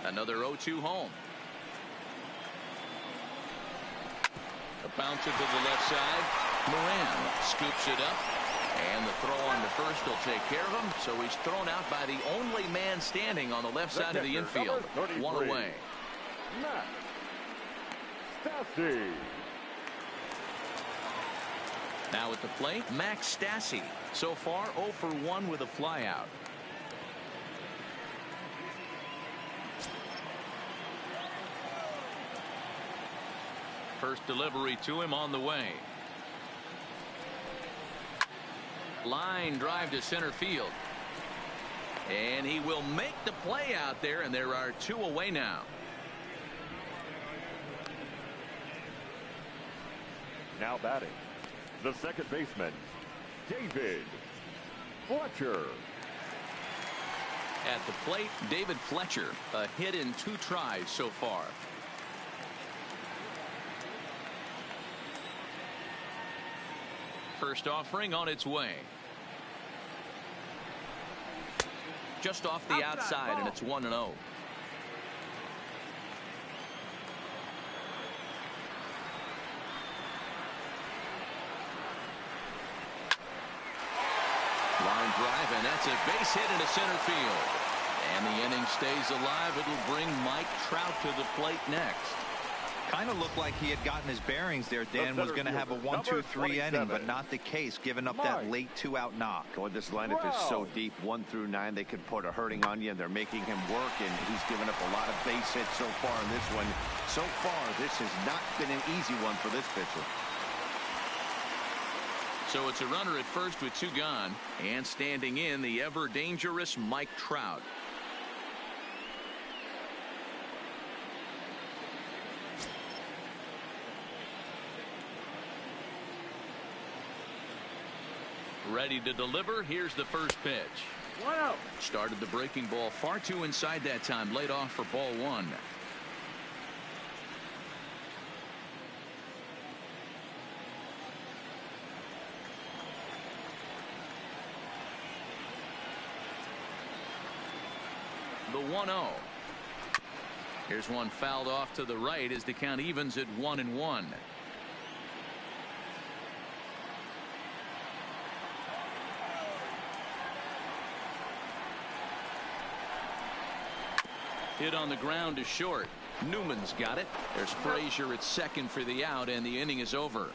Another 0-2 home. A bouncer to the left side. Moran scoops it up. And the throw on to first will take care of him. So he's thrown out by the only man standing on the left side of the infield. One away. Matt Stassi. Now at the plate, Max Stassi. So far 0 for 1 with a flyout. First delivery to him on the way. Line drive to center field. And he will make the play out there, and there are 2 away now. Now batting, the second baseman, David Fletcher. At the plate, David Fletcher, a hit in 2 tries so far. First offering on its way. Just off the outside, and it's 1-0. Line drive, and that's a base hit into center field. And the inning stays alive. It'll bring Mike Trout to the plate next. Kind of looked like he had gotten his bearings there. Dan was going to have a 1-2-3 inning, but not the case, giving up that late 2-out knock. Oh, this lineup is so deep, 1 through 9. They could put a hurting on you, and they're making him work, and he's given up a lot of base hits so far in this one. So far, this has not been an easy one for this pitcher. So it's a runner at first with 2 gone, and standing in the ever dangerous Mike Trout. Ready to deliver. Here's the first pitch. Wow. Started the breaking ball far too inside that time. Laid off for ball 1. The 1-0. Here's one fouled off to the right as the count evens at 1-1. Hit on the ground to short. Newman's got it. There's Frazier at second for the out, and the inning is over.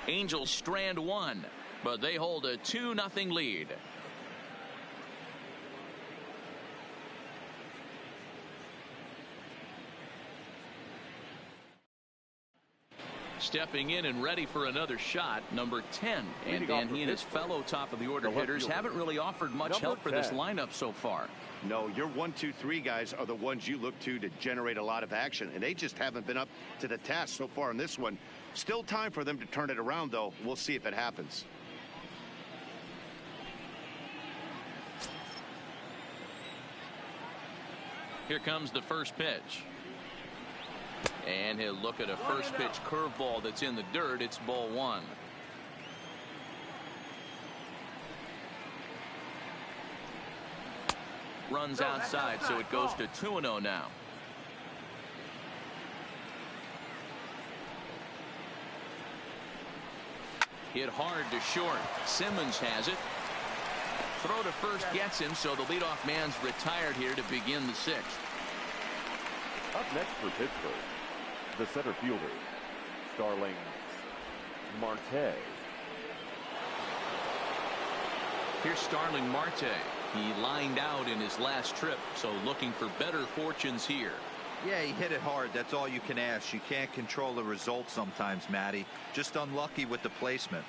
Angels strand 1, but they hold a 2-0 lead. Stepping in and ready for another shot, number 10. And Dan, he and his fellow top of the order hitters haven't really offered much help for this lineup so far. No, your 1, 2, 3 guys are the ones you look to generate a lot of action, and they just haven't been up to the task so far in this one. Still time for them to turn it around, though. We'll see if it happens. Here comes the first pitch. And he'll look at a first pitch curveball that's in the dirt. It's ball one. Runs outside, so it goes to 2-0 now. Hit hard to short. Simmons has it. Throw to first gets him, so the leadoff man's retired here to begin the sixth. Up next for Pittsburgh, the center fielder, Starling Marte. Here's Starling Marte. He lined out in his last trip, so looking for better fortunes here. Yeah, he hit it hard. That's all you can ask. You can't control the result sometimes, Matty. Just unlucky with the placement.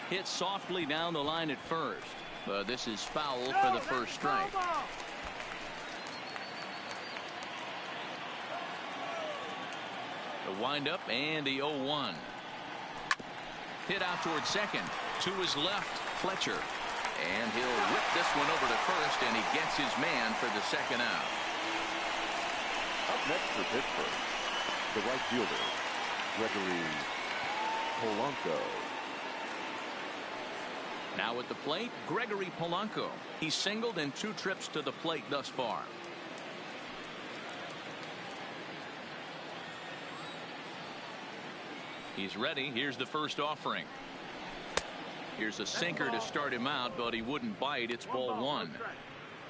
Hit softly down the line at first, but this is foul for the first strike. The windup and the 0-1. Hit out towards second. To his left, Fletcher. And he'll whip this one over to first, and he gets his man for the second out. Up next for Pittsburgh, the right fielder, Gregory Polanco. Now at the plate, Gregory Polanco. He's singled in 2 trips to the plate thus far. He's ready. Here's the first offering. Here's a sinker to start him out, but he wouldn't bite. It's ball one.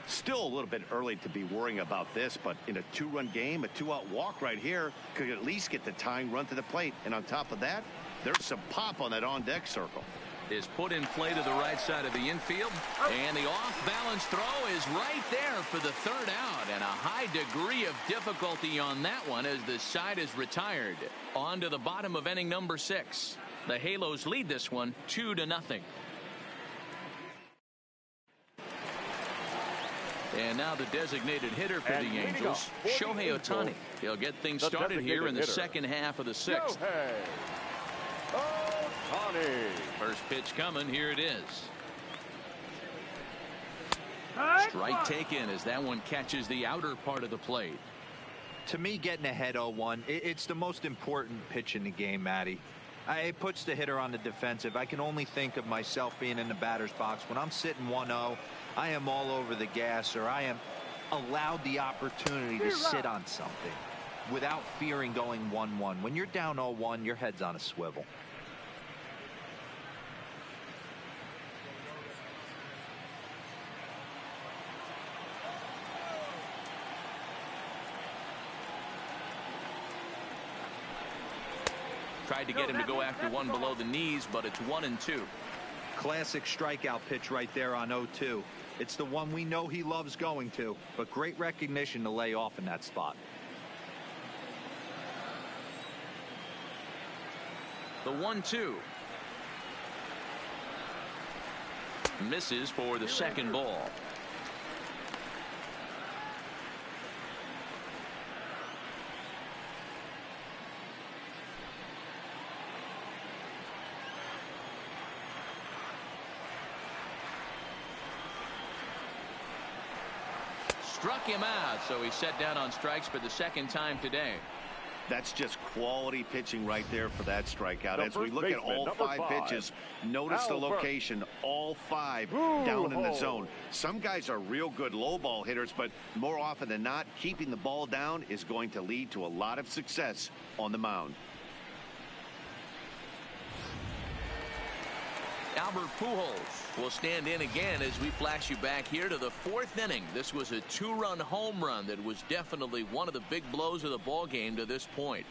Still a little bit early to be worrying about this, but in a 2-run game, a 2-out walk right here could at least get the tying run to the plate. And on top of that, there's some pop on that on-deck circle. Is put in play to the right side of the infield, and the off-balance throw is right there for the third out, and a high degree of difficulty on that one as the side is retired. On to the bottom of inning number 6. The Halos lead this one 2-0. And now the designated hitter for the Angels, Shohei Ohtani. He'll get things started here in the second half of the 6th. Ohtani. First pitch coming. Here it is. Strike taken as that one catches the outer part of the plate. To me, getting ahead 0-1, it's the most important pitch in the game, Matty. It puts the hitter on the defensive. I can only think of myself being in the batter's box. When I'm sitting 1-0, I am all over the gas, or I am allowed the opportunity to sit on something without fearing going 1-1. When you're down 0-1, your head's on a swivel. Tried to get him to go after one below the knees, but it's 1-2. Classic strikeout pitch right there on 0-2. It's the one we know he loves going to, but great recognition to lay off in that spot. The 1-2. Misses for the second ball. Struck him out, so he's set down on strikes for the second time today. That's just quality pitching right there for that strikeout. As we look at all 5 pitches, notice the location, all 5 down in the zone. Some guys are real good low ball hitters, but more often than not, keeping the ball down is going to lead to a lot of success on the mound. Albert Pujols will stand in again as we flash you back here to the 4th inning. This was a 2-run home run that was definitely one of the big blows of the ball game to this point.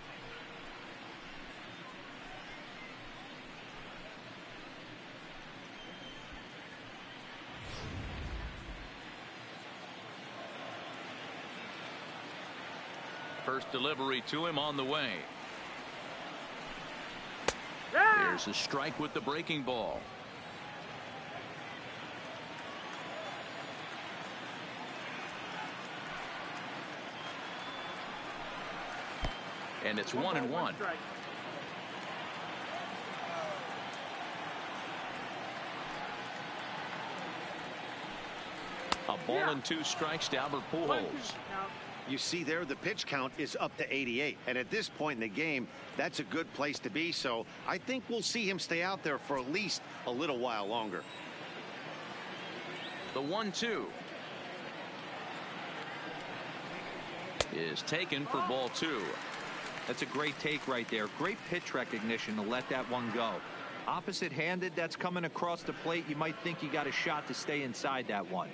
First delivery to him on the way. There's a strike with the breaking ball. And it's 1-1. A ball and 2 strikes to Albert Pujols. You see there, the pitch count is up to 88. And at this point in the game, that's a good place to be. So I think we'll see him stay out there for at least a little while longer. The 1-2 is taken for ball 2. That's a great take right there. Great pitch recognition to let that one go. Opposite-handed, that's coming across the plate. You might think you got a shot to stay inside that one.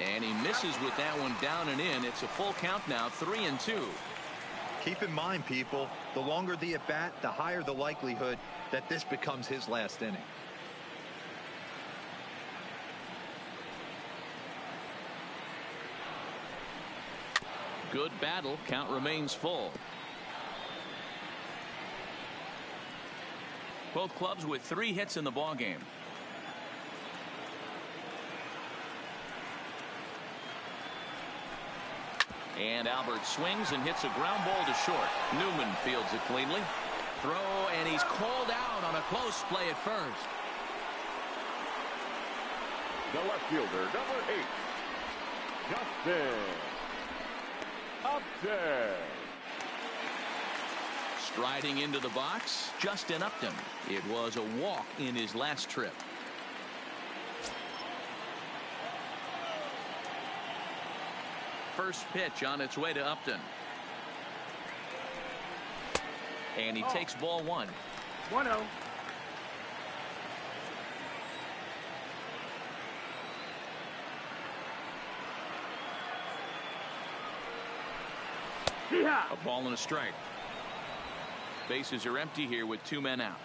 And he misses with that one down and in. It's a full count now, 3-2. Keep in mind, people, the longer the at-bat, the higher the likelihood that this becomes his last inning. Good battle. Count remains full. Both clubs with 3 hits in the ballgame. And Albert swings and hits a ground ball to short. Newman fields it cleanly. Throw, and he's called out on a close play at first. The left fielder, number 8, Justin Upton. Striding into the box, Justin Upton. It was a walk in his last trip. First pitch on its way to Upton. And he takes ball 1. 1-0. A ball and a strike. Bases are empty here with 2 men out.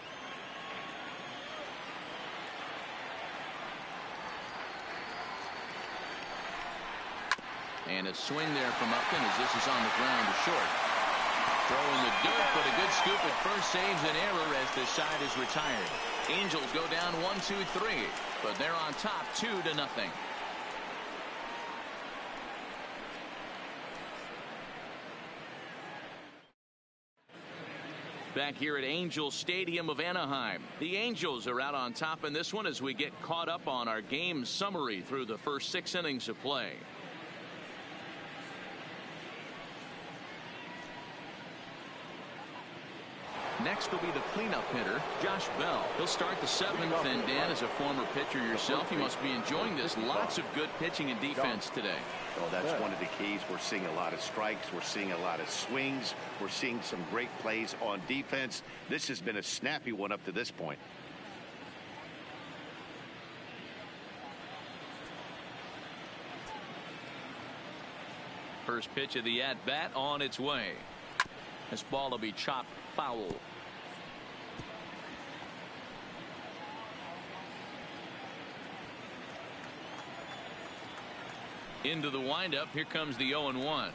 And a swing there from Upton as this is on the ground to short. Throwing the dirt, but a good scoop at first saves an error as the side is retired. Angels go down 1-2-3, but they're on top 2-0. Back here at Angels Stadium of Anaheim. The Angels are out on top in this one as we get caught up on our game summary through the first 6 innings of play. Next will be the cleanup hitter, Josh Bell. He'll start the 7th, and Dan, as a former pitcher yourself, you must be enjoying this. Lots of good pitching and defense today. Oh, that's one of the keys. We're seeing a lot of strikes. We're seeing a lot of swings. We're seeing some great plays on defense. This has been a snappy one up to this point. First pitch of the at-bat on its way. This ball will be chopped foul. Into the windup. Here comes the 0-1.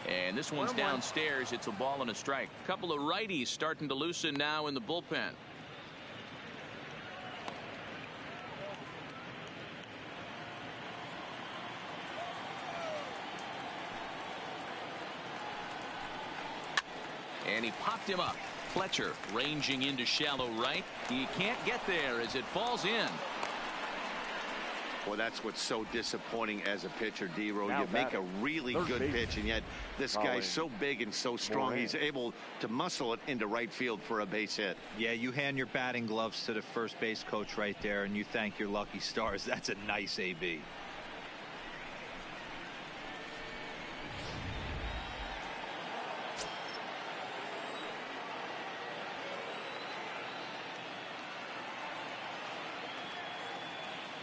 And this one's downstairs. It's a ball and a strike. A couple of righties starting to loosen now in the bullpen. And he popped him up. Fletcher ranging into shallow right. He can't get there as it falls in. Well, that's what's so disappointing as a pitcher, D-Row. You make a really good pitch, and yet this guy's so big and so strong, he's able to muscle it into right field for a base hit. Yeah, you hand your batting gloves to the first base coach right there, and you thank your lucky stars. That's a nice AB.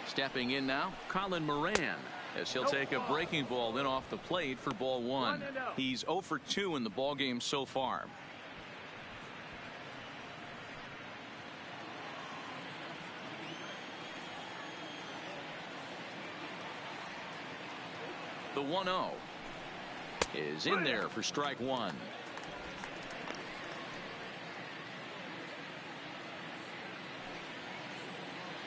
Stepping in now, Colin Moran, as he'll take a breaking ball then off the plate for ball 1. He's 0 for 2 in the ball game so far. The 1-0 is in there for strike 1.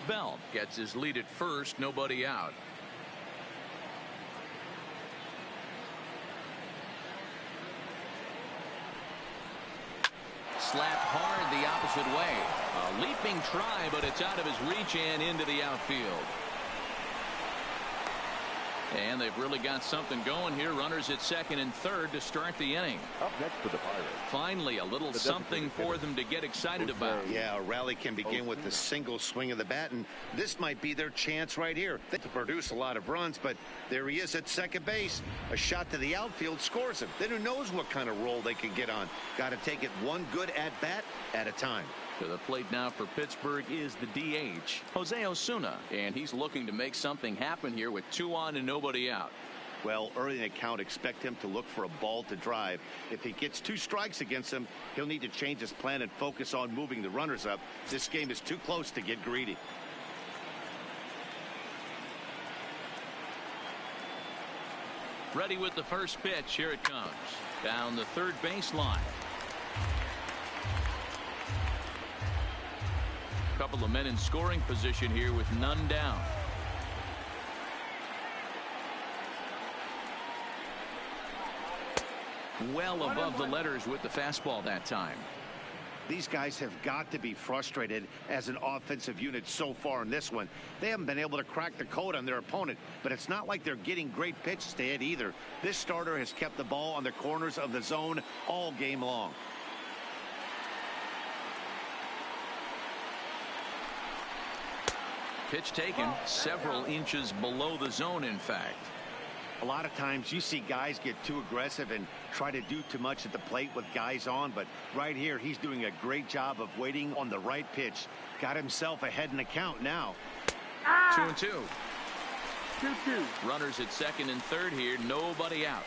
Bell gets his lead at first, nobody out. slapped hard the opposite way. A leaping try, but it's out of his reach and into the outfield. And they've really got something going here. Runners at second and third to start the inning. Up next for the Pirates. Finally, a little something for them to get excited about. Yeah, a rally can begin with the single swing of the bat, and this might be their chance right here. They to produce a lot of runs, but there he is at second base. A shot to the outfield scores him. Then who knows what kind of roll they can get on. Got to take it one good at-bat at a time. To the plate now for Pittsburgh is the DH, Jose Osuna, and he's looking to make something happen here with 2 on and nobody out. Well, early in the count, expect him to look for a ball to drive. If he gets 2 strikes against him, he'll need to change his plan and focus on moving the runners up. This game is too close to get greedy. Ready with the first pitch. Here it comes. Down the third baseline. Couple of men in scoring position here with none down. Well above the letters with the fastball that time. These guys have got to be frustrated as an offensive unit so far in this one. They haven't been able to crack the code on their opponent, but it's not like they're getting great pitches to hit either. This starter has kept the ball on the corners of the zone all game long. Pitch taken several inches below the zone, in fact. A lot of times you see guys get too aggressive and try to do too much at the plate with guys on, but right here he's doing a great job of waiting on the right pitch. Got himself ahead in the count now. 2-2. 2-2. Runners at second and third here, nobody out.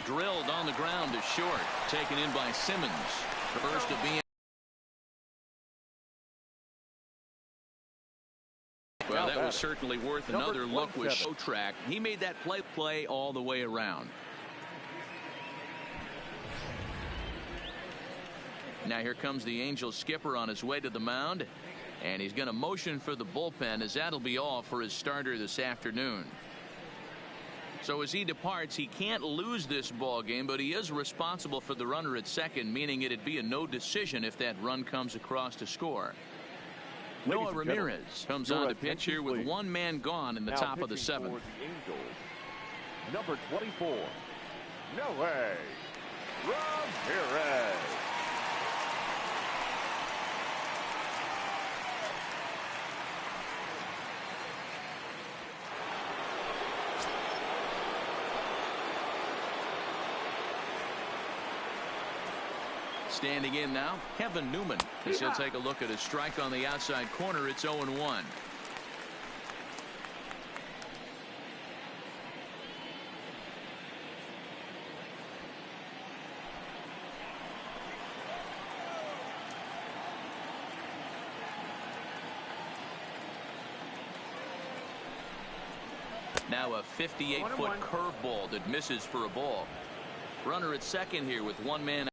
Drilled on the ground to short. Taken in by Simmons. First to be. Well, that was certainly worth another look with show track. He made that play all the way around. Now here comes the Angels skipper on his way to the mound. And he's going to motion for the bullpen, as that'll be all for his starter this afternoon. So as he departs, he can't lose this ball game, but he is responsible for the runner at second, meaning it'd be a no decision if that run comes across to score. Noah Ramirez comes on to pitch here with 1 man gone in the top of the 7th. Number 24, Noah Ramirez. Standing in now, Kevin Newman, as he'll take a look at his strike on the outside corner. It's 0-1. Now a 58-foot curveball that misses for a ball. Runner at second here with 1 man.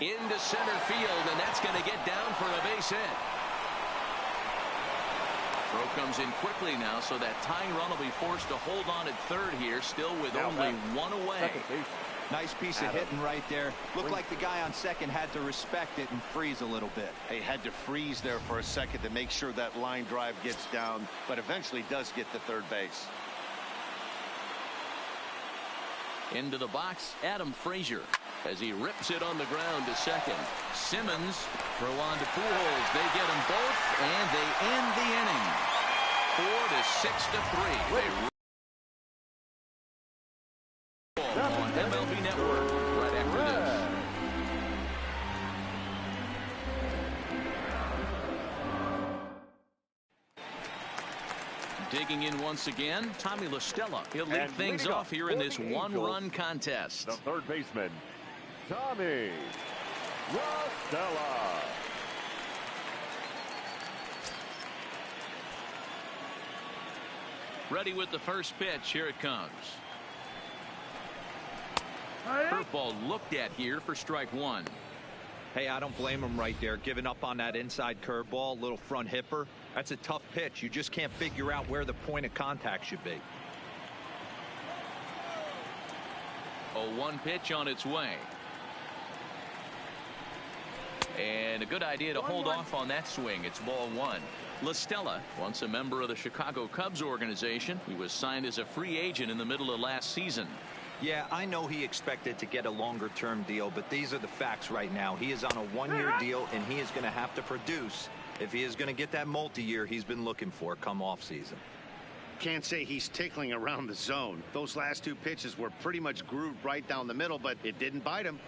Into center field, and that's going to get down for a base hit. Throw comes in quickly now, so that tying run will be forced to hold on at third here, still with only 1 away. Nice piece of hitting right there. Looked like the guy on second had to respect it and freeze a little bit. He had to freeze there for a second to make sure that line drive gets down, but eventually does get to third base. Into the box, Adam Frazier, as he rips it on the ground to second. Simmons throw on to Pujols. They get them both, and they end the inning. 4-6-3. They roll on MLB Network right after this. Digging in once again, Tommy La Stella. He'll lead things off here in this 1-run contest. The third baseman, Tommy La Stella. Ready with the first pitch. Here it comes. Curveball looked at here for strike one. Hey, I don't blame him right there, giving up on that inside curveball, little front hipper. That's a tough pitch. You just can't figure out where the point of contact should be. 0-1 pitch on its way. And a good idea to hold off on that swing. It's ball one. La Stella, once a member of the Chicago Cubs organization, he was signed as a free agent in the middle of last season. Yeah, I know he expected to get a longer-term deal, but these are the facts right now. He is on a one-year deal, and he is going to have to produce if he is going to get that multi-year he's been looking for come off-season. Can't say he's tickling around the zone. Those last two pitches were pretty much grooved right down the middle, but it didn't bite him.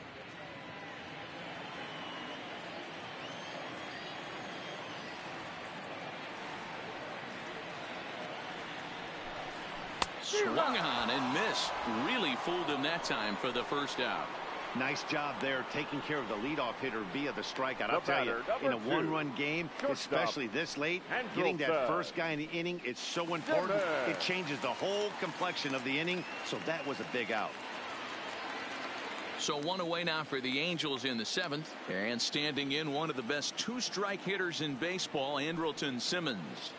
Swung on and missed. Really fooled him that time for the first out. Nice job there taking care of the leadoff hitter via the strikeout. I'll tell you, in a one-run game, especially this late, getting that first guy in the inning is so important. It changes the whole complexion of the inning, so that was a big out. So one away now for the Angels in the seventh. And standing in, one of the best two-strike hitters in baseball, Andrelton Simmons.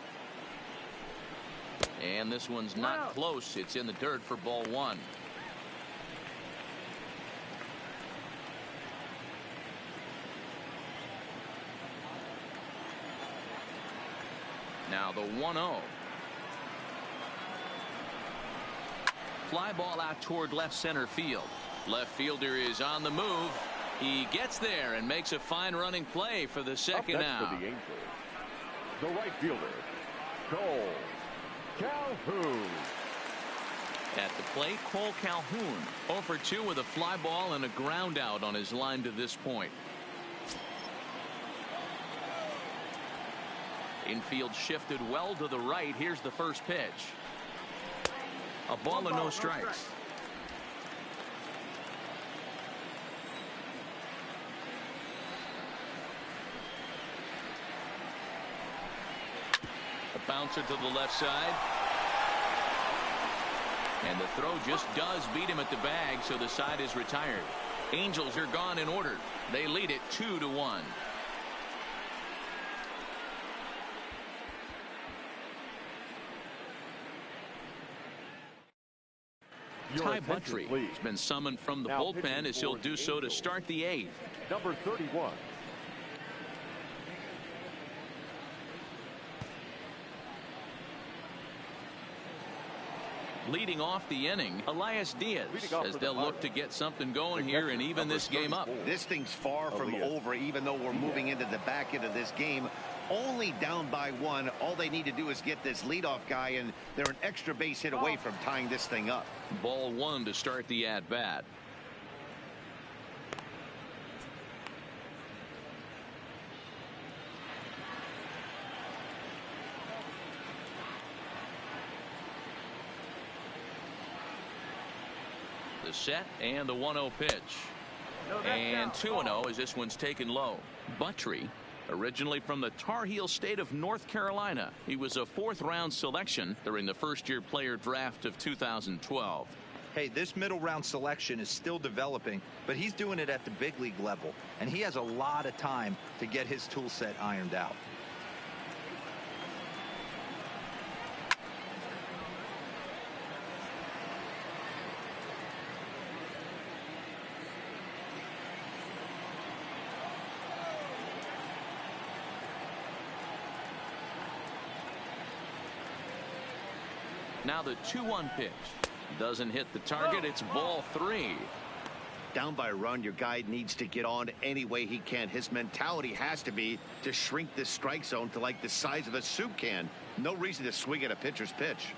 And this one's not close. It's in the dirt for ball one. Now the 1-0. Fly ball out toward left center field. Left fielder is on the move. He gets there and makes a fine running play for the second out. For the Angels, the right fielder, Cole Calhoun. At the plate, Cole Calhoun 0 for 2 with a fly ball and a ground out on his line to this point. Infield shifted well to the right. Here's the first pitch. A ball and no strikes. A bouncer to the left side. And the throw just does beat him at the bag, so the side is retired. Angels are gone in order. They lead it 2-1. Ty Buttrey has been summoned from the bullpen as he'll do so to start the eighth. Number 31. Leading off the inning, Elias Diaz, as they'll look to get something going here and even this game up. This thing's far from over, even though we're moving into the back end of this game. Only down by one. All they need to do is get this leadoff guy, and they're an extra base hit away from tying this thing up. Ball one to start the at-bat. The set and the 1-0 pitch. And 2-0 as this one's taken low. Buttrey, originally from the Tar Heel state of North Carolina. He was a fourth-round selection during the first-year player draft of 2012. Hey, this middle round selection is still developing, but he's doing it at the big league level, and he has a lot of time to get his tool set ironed out. Now the 2-1 pitch. Doesn't hit the target. It's ball three. Down by a run, your guy needs to get on any way he can. His mentality has to be to shrink this strike zone to like the size of a soup can. No reason to swing at a pitcher's pitch.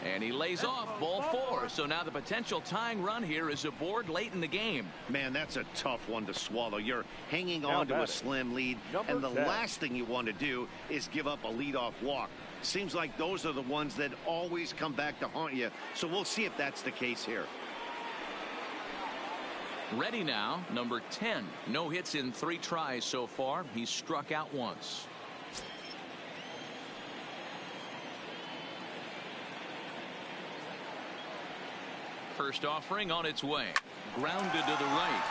And he lays off ball four. So now the potential tying run here is aboard late in the game. Man, that's a tough one to swallow. You're hanging on to a slim lead, and the last thing you want to do is give up a leadoff walk. Seems like those are the ones that always come back to haunt you. So we'll see if that's the case here. Ready now, number 10. No hits in 3 tries so far. He's struck out once. First offering on its way. Grounded to the right.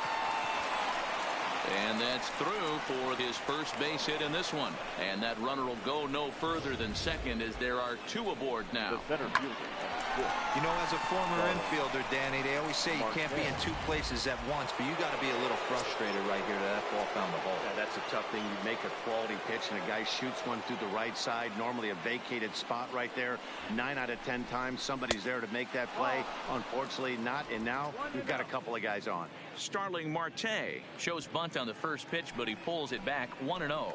And that's through for his first base hit in this one. And that runner will go no further than second as there are two aboard now. The center fielder. You know, as a former infielder, Danny, they always say you can't be in two places at once, but you got to be a little frustrated right here that ball found the hole. Yeah, that's a tough thing. You make a quality pitch and a guy shoots one through the right side, normally a vacated spot right there. 9 out of 10 times somebody's there to make that play. Unfortunately not, and now you've got a couple of guys on. Starling Marte shows bunt on the first pitch, but he pulls it back 1-0.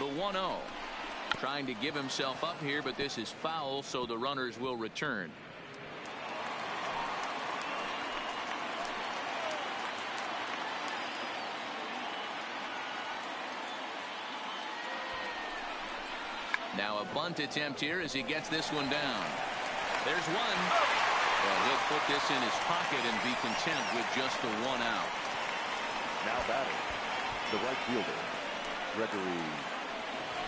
The 1-0. Trying to give himself up here, but this is foul, so the runners will return. Now a bunt attempt here as he gets this one down. There's one. Well, he'll put this in his pocket and be content with just the 1 out. Now batting, the right fielder, Gregory.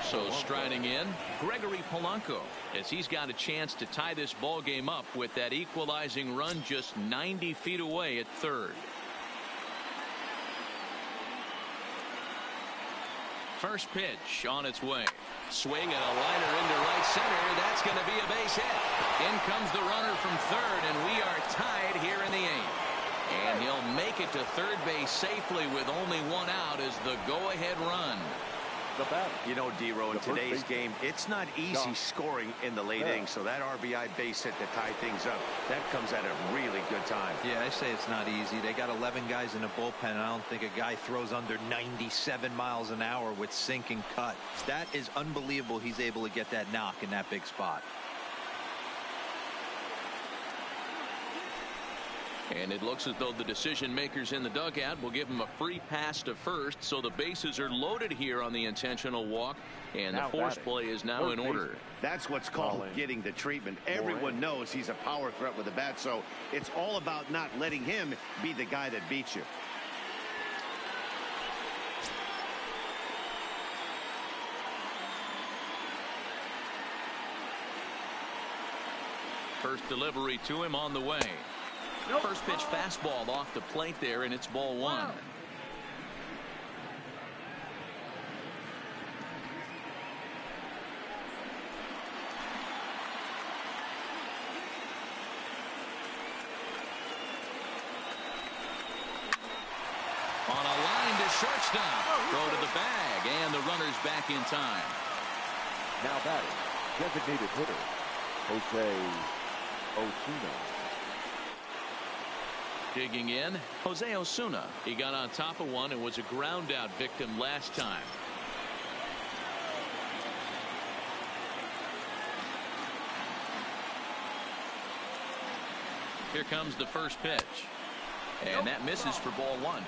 So striding in, Gregory Polanco, as he's got a chance to tie this ball game up with that equalizing run just 90 feet away at third. First pitch on its way. Swing and a liner into right center. That's going to be a base hit. In comes the runner from third, and we are tied here in the 8th. And he'll make it to third base safely with only 1 out as the go-ahead run. You know, D-Row, in today's game, it's not easy scoring in the late innings, so that RBI base hit to tie things up, that comes at a really good time. Yeah, I say it's not easy. They got 11 guys in the bullpen, and I don't think a guy throws under 97 miles an hour with sink and cut. That is unbelievable he's able to get that knock in that big spot. And it looks as though the decision makers in the dugout will give him a free pass to first, so the bases are loaded here on the intentional walk, and the force play is now in order. That's what's called getting the treatment. Everyone knows he's a power threat with a bat, so it's all about not letting him be the guy that beats you. First delivery to him on the way. First pitch fastball off the plate there, and it's ball 1. On a line to shortstop. Throw to the bag, and the runner's back in time. Now batting, designated hitter, Jose Osuna. Digging in, Jose Osuna. He got on top of one and was a ground out victim last time. Here comes the first pitch. And that misses for ball 1.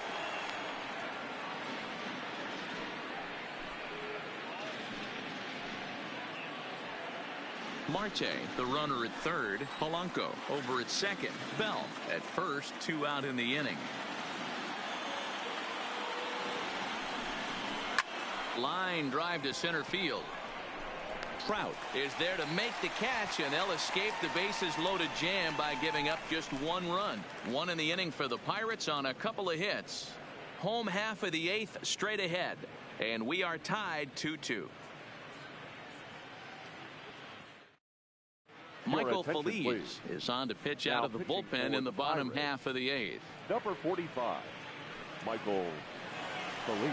Marte, the runner at third. Polanco over at second. Bell at first. 2 out in the inning. Line drive to center field. Trout is there to make the catch, and they'll escape the bases loaded jam by giving up just 1 run. 1 in the inning for the Pirates on a couple of hits. Home half of the 8th straight ahead, and we are tied 2-2. Michael Feliz is on to pitch out of the bullpen in the bottom half of the 8th. Number 45, Michael Feliz.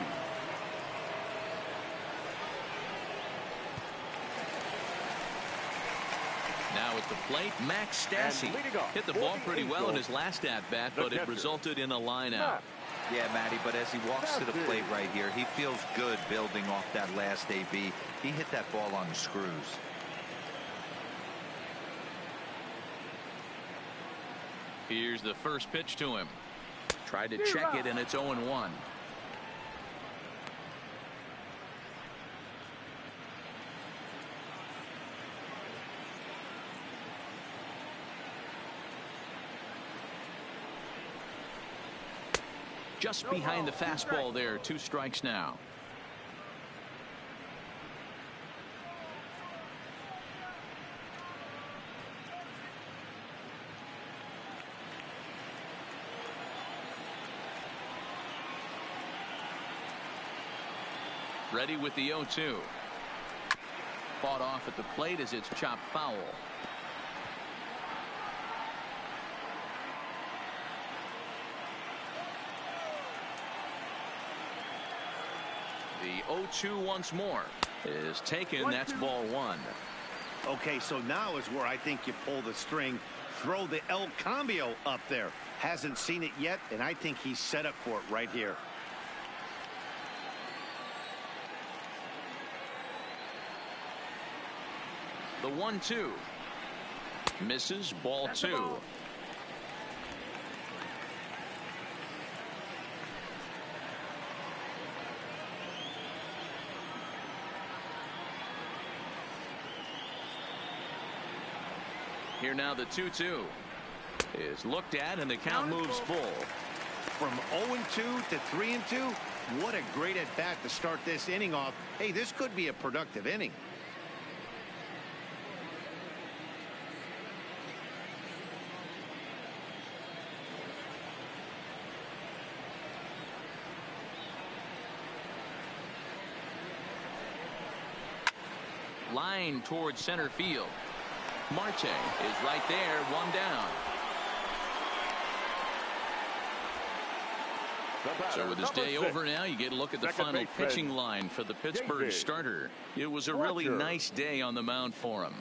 Now at the plate, Max Stassi hit the ball pretty well in his last at-bat, but it resulted in a line out. Yeah, Matty, but as he walks to the plate right here, he feels good building off that last AB. He hit that ball on the screws. Here's the first pitch to him. Tried to check it, and it's 0-1. Just behind the fastball there. 2 strikes now. Ready with the 0-2. Fought off at the plate as it's chopped foul. The 0-2 once more is taken. That's ball one. Okay, so now is where I think you pull the string. Throw the El Cambio up there. Hasn't seen it yet, and I think he's set up for it right here. The 1-2 misses. Ball two. Here now the 2-2 is looked at, and the count moves full. From 0-2 to 3-2, what a great at bat to start this inning off. Hey, this could be a productive inning. Line towards center field. Marte is right there, one down. So with his day over now, you get a look at the final pitching line for the Pittsburgh starter. It was a really nice day on the mound for him.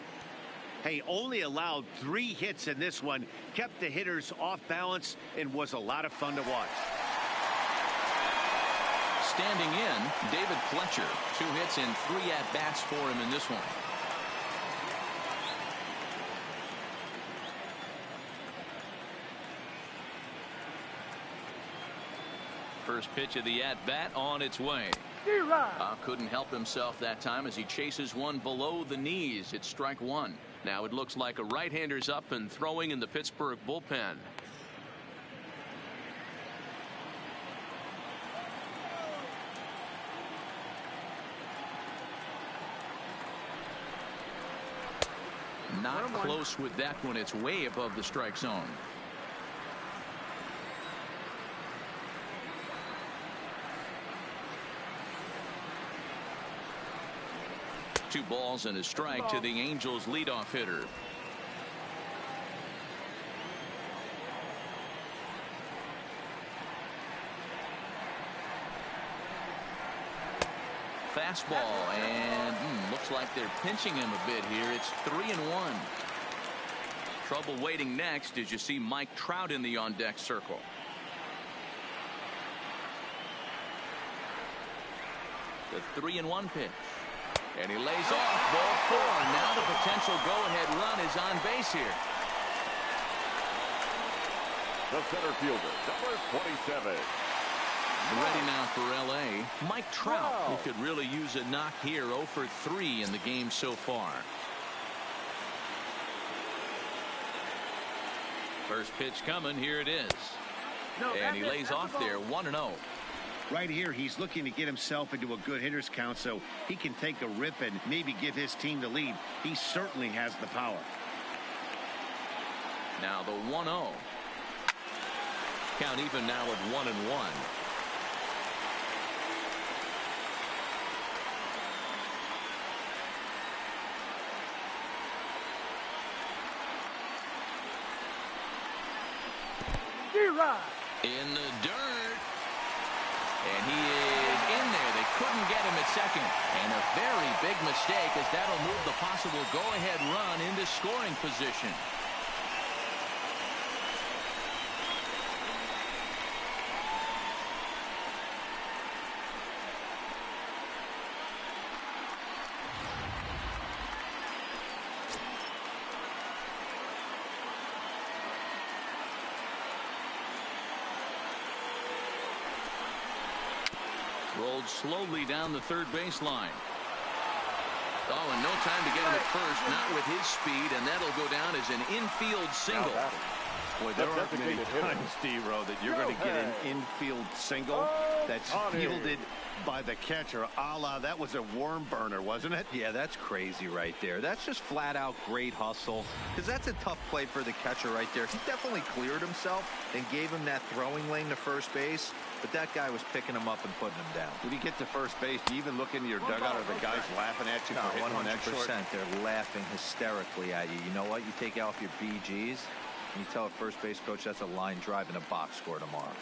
Hey, only allowed 3 hits in this one, kept the hitters off balance, and was a lot of fun to watch. Standing in, David Fletcher. 2 hits and 3 at-bats for him in this one. First pitch of the at-bat on its way. Couldn't help himself that time as he chases one below the knees. It's strike one. Now it looks like a right-hander's up and throwing in the Pittsburgh bullpen. Not close with that one. It's way above the strike zone. Two balls and a strike to the Angels leadoff hitter. Fastball, and looks like they're pinching him a bit here. It's 3-1. Trouble waiting next as you see Mike Trout in the on-deck circle. The 3-1 pitch. And he lays off. Ball 4. Now the potential go-ahead run is on base here. The center fielder, number 27. Ready now for L.A. Mike Trout, who could really use a knock here. 0 for 3 in the game so far. First pitch coming. Here it is. And he lays off there. 1-0. Right here, he's looking to get himself into a good hitter's count so he can take a rip and maybe give his team the lead. He certainly has the power. Now the 1-0. Count even now at 1-1. In the dirt. And he is in there. They couldn't get him at second. And a very big mistake, as that'll move the possible go-ahead run into scoring position. Rolled slowly down the third baseline. Oh, and no time to get him at first, not with his speed, and that'll go down as an infield single. Boy, there aren't many times, D-Row, that you're going to get an infield single that's fielded by the catcher. That was a worm burner, wasn't it? Yeah, that's crazy right there. That's just flat out great hustle, because that's a tough play for the catcher right there. He definitely cleared himself and gave him that throwing lane to first base, but that guy was picking him up and putting him down. When you get to first base, do you even look into your dugout? Are the guys laughing at you for hitting one that short? 100%. They're laughing hysterically at you. You know what? You take off your BGs and you tell a first base coach that's a line drive in a box score tomorrow.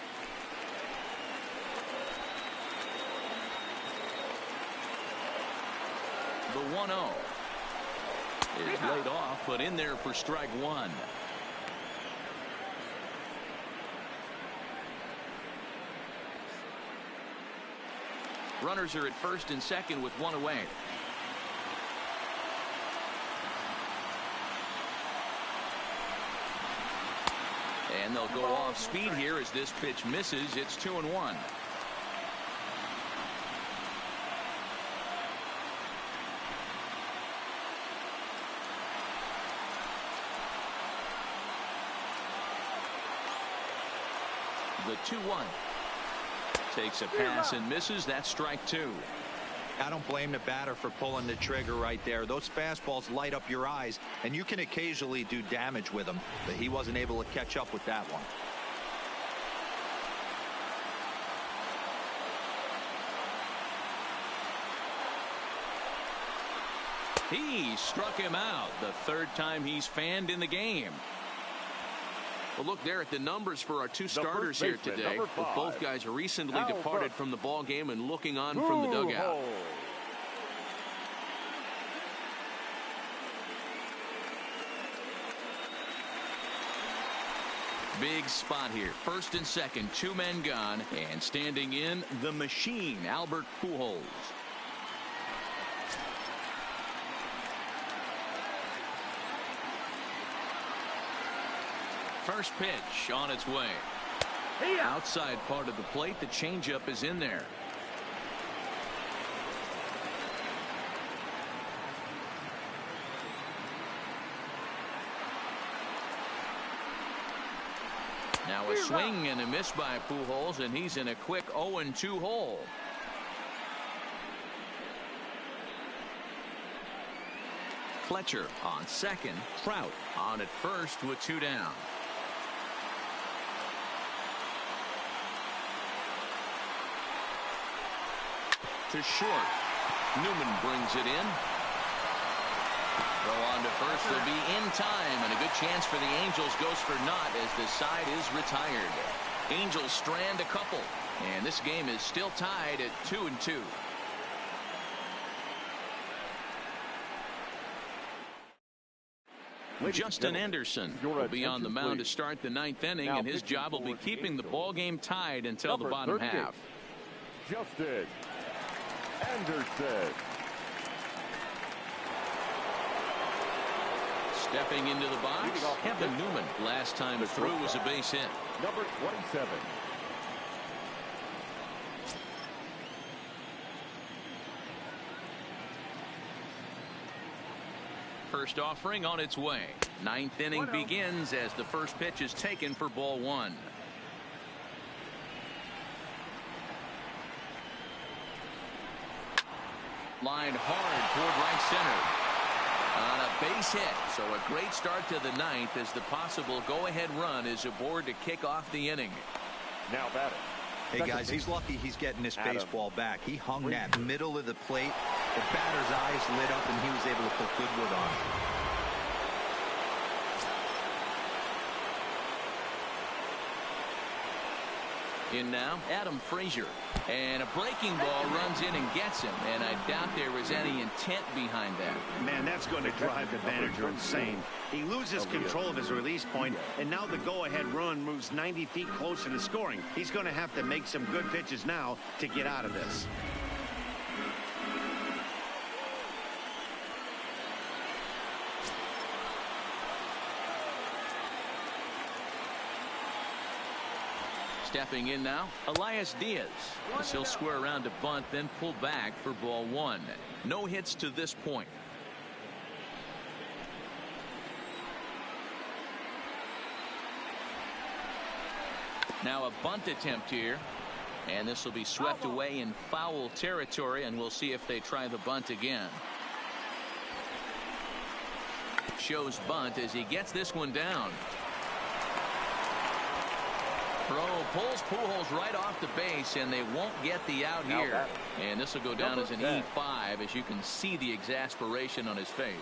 The 1-0 is laid off, but in there for strike one. Runners are at first and second with one away. And they'll go off speed here as this pitch misses. It's 2-1. The 2-1 takes a pass and misses. That's strike two. I don't blame the batter for pulling the trigger right there. Those fastballs light up your eyes, and you can occasionally do damage with them, but he wasn't able to catch up with that one. He struck him out, the third time he's fanned in the game. Well, look there at the numbers for our two starters here today. Both guys recently departed from the ball game and looking on from the dugout. Big spot here. First and second, two men gone, and standing in the machine, Albert Pujols. First pitch on its way. Outside part of the plate, the changeup is in there. Now a swing and a miss by Pujols, and he's in a quick 0-2 hole. Fletcher on second. Trout on at first with two down. To short. Newman brings it in. Throw on to first. They'll be in time, and a good chance for the Angels goes for naught as the side is retired. Angels strand a couple, and this game is still tied at 2-2. Justin Anderson will be on the mound to start the ninth inning, and his job will be keeping the ball game tied until the bottom half. Justin Anderson. Stepping into the box, Kevin Newman. Last time through was a base hit. Number 27. First offering on its way. Ninth inning begins as the first pitch is taken for ball one. Lined hard toward right center. On a base hit. So a great start to the ninth as the possible go-ahead run is aboard to kick off the inning. Now batting. Hey guys, he's lucky he's getting this baseball back. He hung that middle of the plate. The batter's eyes lit up and he was able to put good wood on it. In now, Adam Frazier. And a breaking ball runs in and gets him. And I doubt there was any intent behind that. Man, that's going to drive the manager insane. He loses control of his release point, and now the go-ahead run moves 90 feet closer to scoring. He's going to have to make some good pitches now to get out of this. Stepping in now, Elias Diaz. He'll square around to bunt, then pull back for ball one. No hits to this point. Now a bunt attempt here. And this will be swept away in foul territory, and we'll see if they try the bunt again. Shows bunt as he gets this one down. Throw pulls Pujols right off the base, and they won't get the out here. And this will go down as an E5, as you can see the exasperation on his face.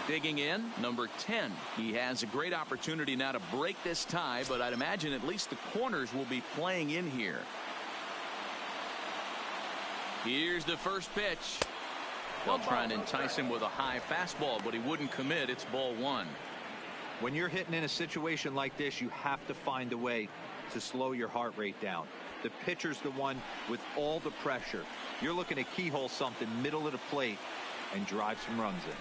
Digging in, number 10. He has a great opportunity now to break this tie, but I'd imagine at least the corners will be playing in here. Here's the first pitch. They'll try and entice him with a high fastball, but he wouldn't commit. It's ball one. When you're hitting in a situation like this, you have to find a way to slow your heart rate down. The pitcher's the one with all the pressure. You're looking to keyhole something middle of the plate and drive some runs in.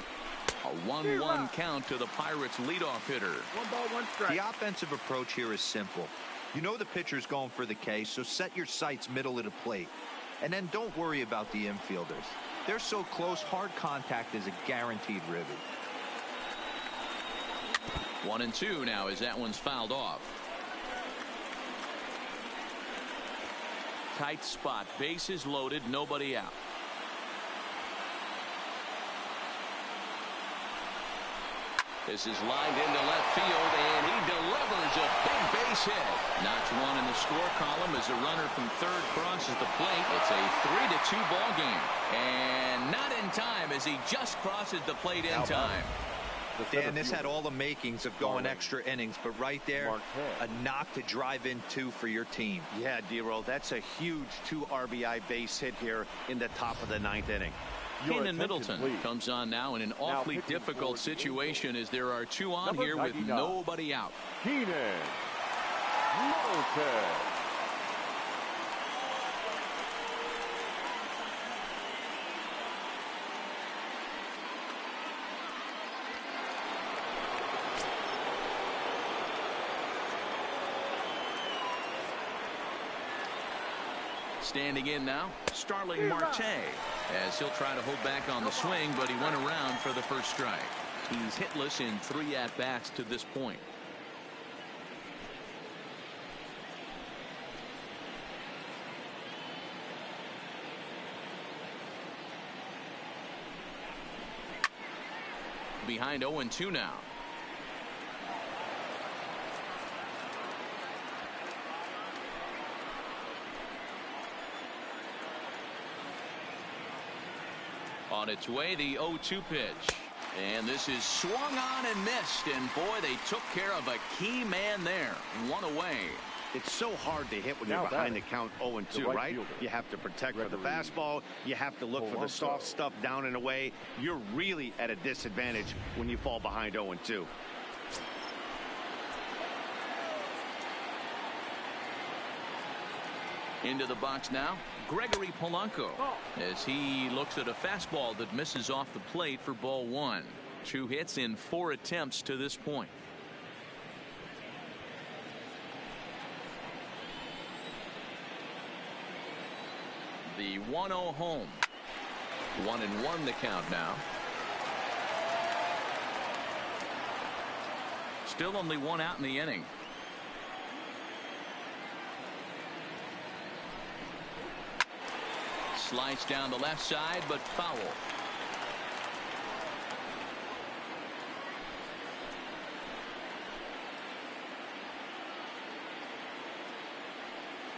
A 1-1 count to the Pirates leadoff hitter. 1 ball, 1 strike. The offensive approach here is simple. You know the pitcher's going for the K, so set your sights middle of the plate. And then don't worry about the infielders. They're so close, hard contact is a guaranteed ribby. 1-2 now as that one's fouled off. Tight spot, bases loaded, nobody out. This is lined into left field, and he delivers a big base hit. Notch one in the score column as a runner from third crosses the plate. It's a 3-2 ball game, and not in time as he just crosses the plate in time. Dan, this had all the makings of going extra innings, but right there, a knock to drive in 2 for your team. Yeah, D-Roll, that's a huge 2 RBI base hit here in the top of the 9th inning. Keenan Middleton comes on now in an awfully difficult situation as there are 2 on here with nobody out. Keenan Middleton. Standing in now, Starling Marte, as he'll try to hold back on the swing, but he went around for the first strike. He's hitless in 3 at-bats to this point. Behind 0-2 now. On its way, the 0-2 pitch. And this is swung on and missed. And boy, they took care of a key man there. 1 away. It's so hard to hit when you're behind the count 0-2, right? You have to protect for the fastball. You have to look for the soft stuff down and away. You're really at a disadvantage when you fall behind 0-2. Into the box now, Gregory Polanco, as he looks at a fastball that misses off the plate for ball 1. 2 hits in 4 attempts to this point. The 1-0 home. 1-1 the count now. Still only 1 out in the inning. Slides down the left side, but foul.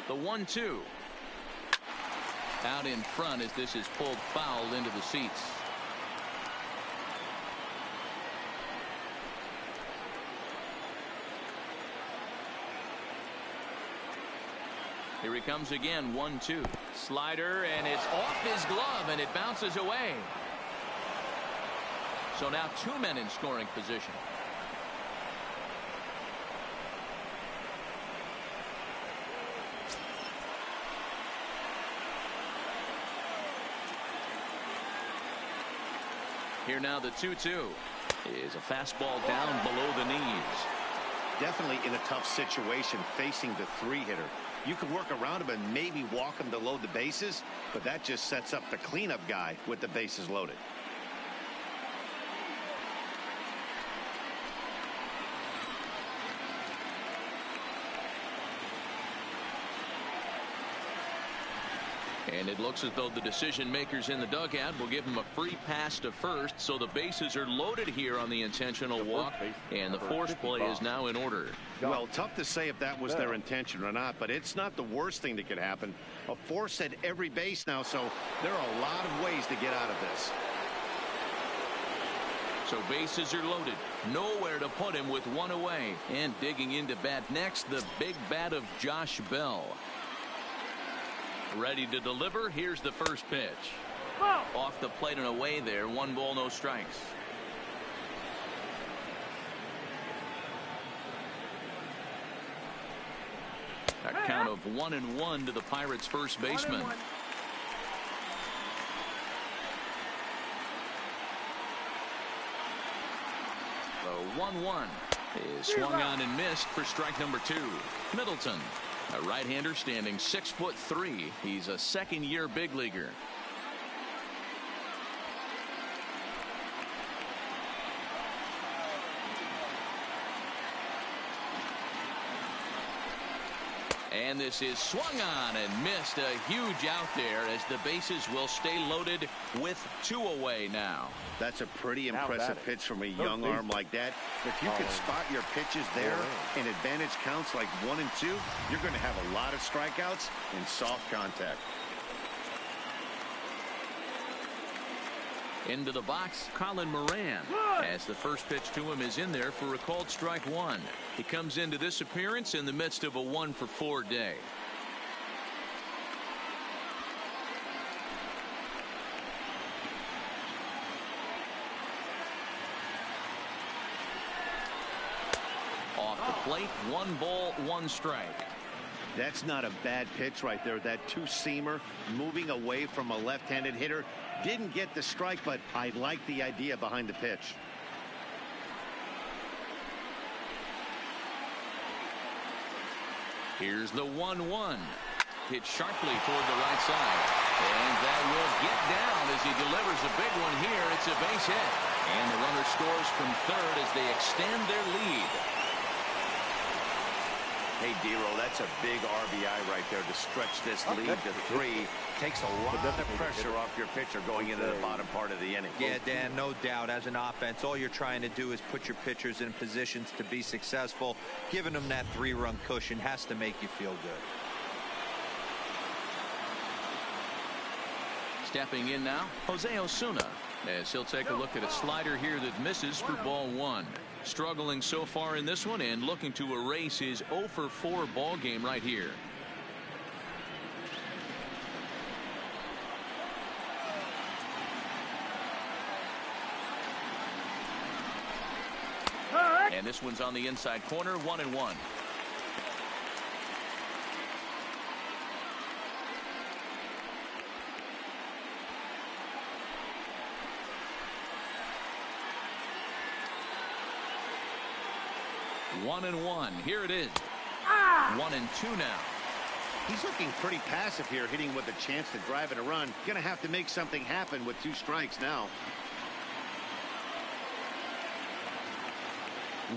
The 1-2. Out in front as this is pulled foul into the seats. Here he comes again, 1-2. Slider, and it's off his glove, and it bounces away. So now 2 men in scoring position. Here now the 2-2 is a fastball down below the knees. Definitely in a tough situation facing the 3-hitter. You can work around him and maybe walk him to load the bases, but that just sets up the cleanup guy with the bases loaded. And it looks as though the decision makers in the dugout will give him a free pass to first, so the bases are loaded here on the intentional walk, and the force play is now in order. Well, tough to say if that was their intention or not, but it's not the worst thing that could happen. A force at every base now, so there are a lot of ways to get out of this. So bases are loaded, nowhere to put him with one away, and digging into bat next, the big bat of Josh Bell. Ready to deliver. Here's the first pitch. Off the plate and away there. 1 ball, no strikes. A count of 1-1 to the Pirates' first baseman. The 1-1 is swung on and missed for strike number 2. Middleton, a right-hander standing 6'3". He's a second-year big leaguer. And this is swung on and missed. A huge out there as the bases will stay loaded with 2 away now. That's a pretty impressive pitch from a young arm like that. If you can spot your pitches there and advantage counts like 1 and 2, you're going to have a lot of strikeouts and soft contact. Into the box, Colin Moran, as the first pitch to him is in there for a called strike 1. He comes into this appearance in the midst of a 1-for-4 day. Off the plate, 1 ball, 1 strike. That's not a bad pitch right there. That two-seamer moving away from a left-handed hitter. Didn't get the strike, but I like the idea behind the pitch. Here's the 1-1. Hit sharply toward the right side. And that will get down as he delivers a big one here. It's a base hit. And the runner scores from third as they extend their lead. Hey, D-Roll, that's a big RBI right there to stretch this lead to 3. Takes a lot of pressure off your pitcher going into the bottom part of the inning. Yeah, Dan, no doubt. As an offense, all you're trying to do is put your pitchers in positions to be successful. Giving them that 3-run cushion has to make you feel good. Stepping in now, Jose Osuna, as he'll take a look at a slider here that misses for ball 1. Struggling so far in this one and looking to erase his 0-for-4 ball game right here. And this one's on the inside corner, 1-1. One and 1. Here it is. 1 and 2 now. He's looking pretty passive here, hitting with a chance to drive it a run. Gonna have to make something happen with 2 strikes now.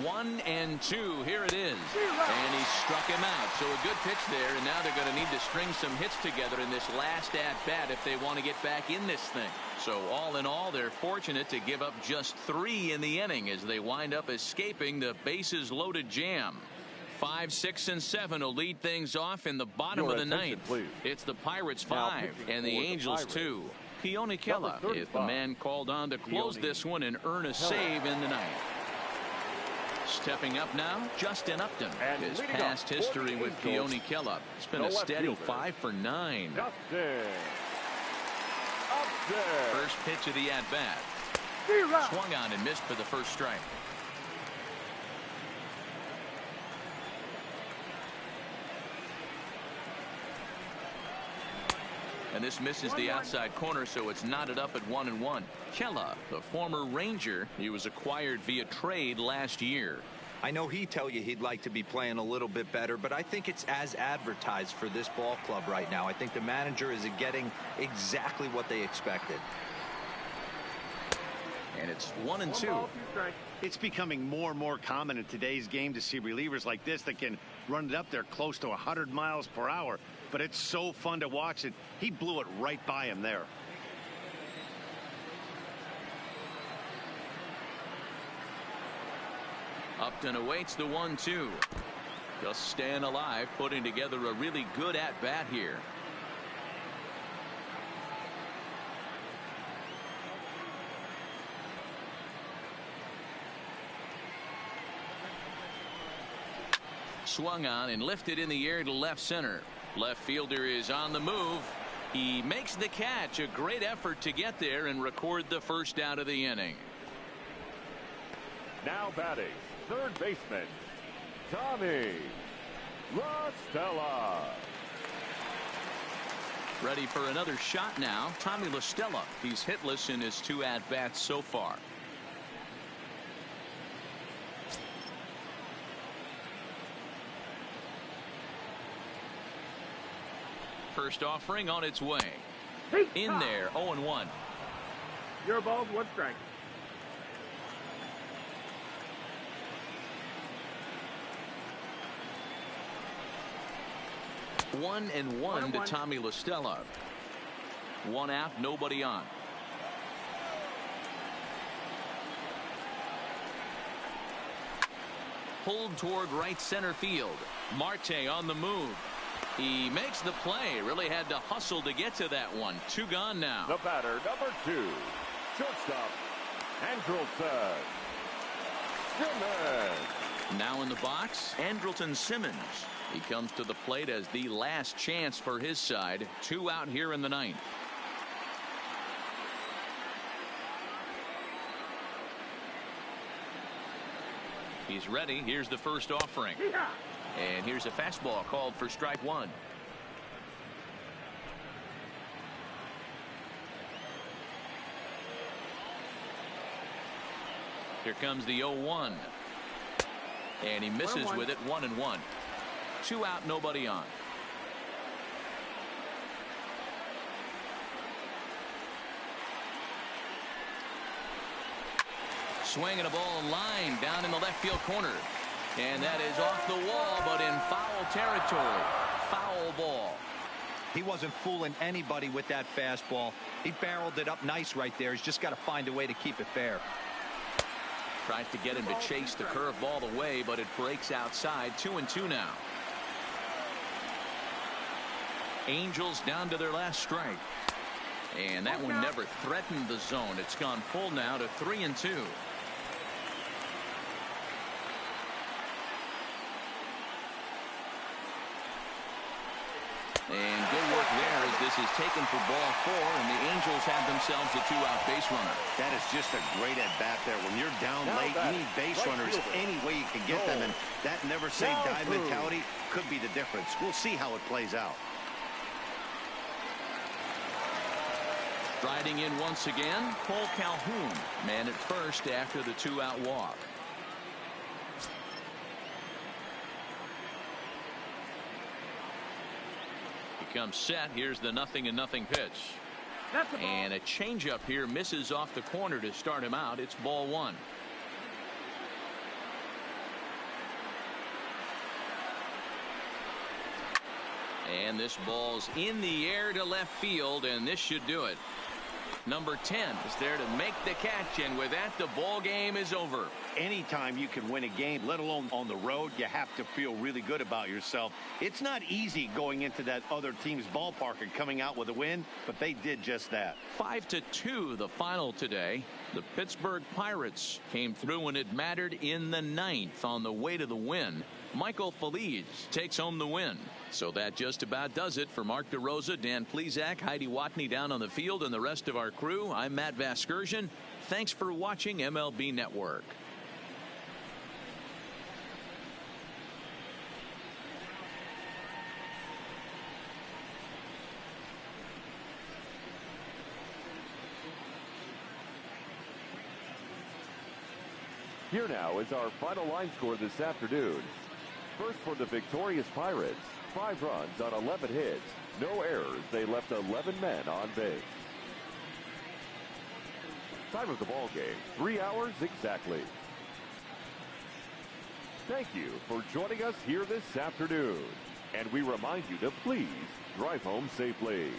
1 and 2. Here it is. And he struck him out. So a good pitch there, and now they're going to need to string some hits together in this last at-bat if they want to get back in this thing. So all in all, they're fortunate to give up just 3 in the inning as they wind up escaping the bases loaded jam. 5, 6, and 7 will lead things off in the bottom of the 9th. Please. It's the Pirates 5 and the Angels 2. Keone Kela is the man called on to close this one and earn a save in the 9th. Stepping up now, Justin Upton. His past history with Keone Kela. It's been a steady 5 for 9. First pitch of the at-bat. Swung on and missed for the first strike. And this misses the outside corner, so it's knotted up at 1-1. Kela, the former Ranger, he was acquired via trade last year. I know he'd tell you he'd like to be playing a little bit better, but I think it's as advertised for this ball club right now. I think the manager is getting exactly what they expected. And it's 1-2. It's becoming more and more common in today's game to see relievers like this that can run it up there close to 100 miles per hour. But it's so fun to watch it. He blew it right by him there. Upton awaits the 1-2. Just staying alive, putting together a really good at-bat here. Swung on and lifted in the air to left center. Left fielder is on the move. He makes the catch. A great effort to get there and record the first out of the inning. Now batting, third baseman, Tommy La Stella. Ready for another shot now. Tommy La Stella. He's hitless in his 2 at-bats so far. First offering on its way. In there, 0-1. Your ball's 1 strike. One and one to Tommy La Stella. 1 out, nobody on. Pulled toward right center field. Marte on the move. He makes the play. Really had to hustle to get to that one. 2 gone now. The batter, number 2, shortstop, Andrelton Simmons. Now in the box, Andrelton Simmons. He comes to the plate as the last chance for his side. 2 out here in the 9th. He's ready. Here's the first offering. And here's a fastball called for strike 1. Here comes the 0-1. And he misses with it. 1-1. 2 out, nobody on. Swinging a ball line down in the left field corner. And that is off the wall, but in foul territory. Foul ball. He wasn't fooling anybody with that fastball. He barreled it up nice right there. He's just got to find a way to keep it fair. Tries to get him to chase the curveball away, but it breaks outside. 2-2 now. Angels down to their last strike. And that one never threatened the zone. It's gone full now to 3-2. And good work there as this is taken for ball 4, and the Angels have themselves a 2-out base runner. That is just a great at-bat there. When you're down late, you need base runners any way you can get them, and that never say die mentality could be the difference. We'll see how it plays out. Riding in once again, Cole Calhoun, man at first after the 2-out walk. Comes set. Here's the 0-0 pitch. And a changeup here misses off the corner to start him out. It's ball 1. And this ball's in the air to left field, and this should do it. Number 10 is there to make the catch, and with that, the ball game is over. Anytime you can win a game, let alone on the road, you have to feel really good about yourself. It's not easy going into that other team's ballpark and coming out with a win, but they did just that. 5-2 the final today. The Pittsburgh Pirates came through when it mattered in the 9th on the way to the win. Michael Feliz takes home the win. So that just about does it for Mark DeRosa, Dan Plesac, Heidi Watney down on the field, and the rest of our crew. I'm Matt Vasgersian. Thanks for watching MLB Network. Here now is our final line score this afternoon. First for the victorious Pirates, 5 runs on 11 hits, no errors. They left 11 men on base. Time of the ball game, 3 hours exactly. Thank you for joining us here this afternoon. And we remind you to please drive home safely.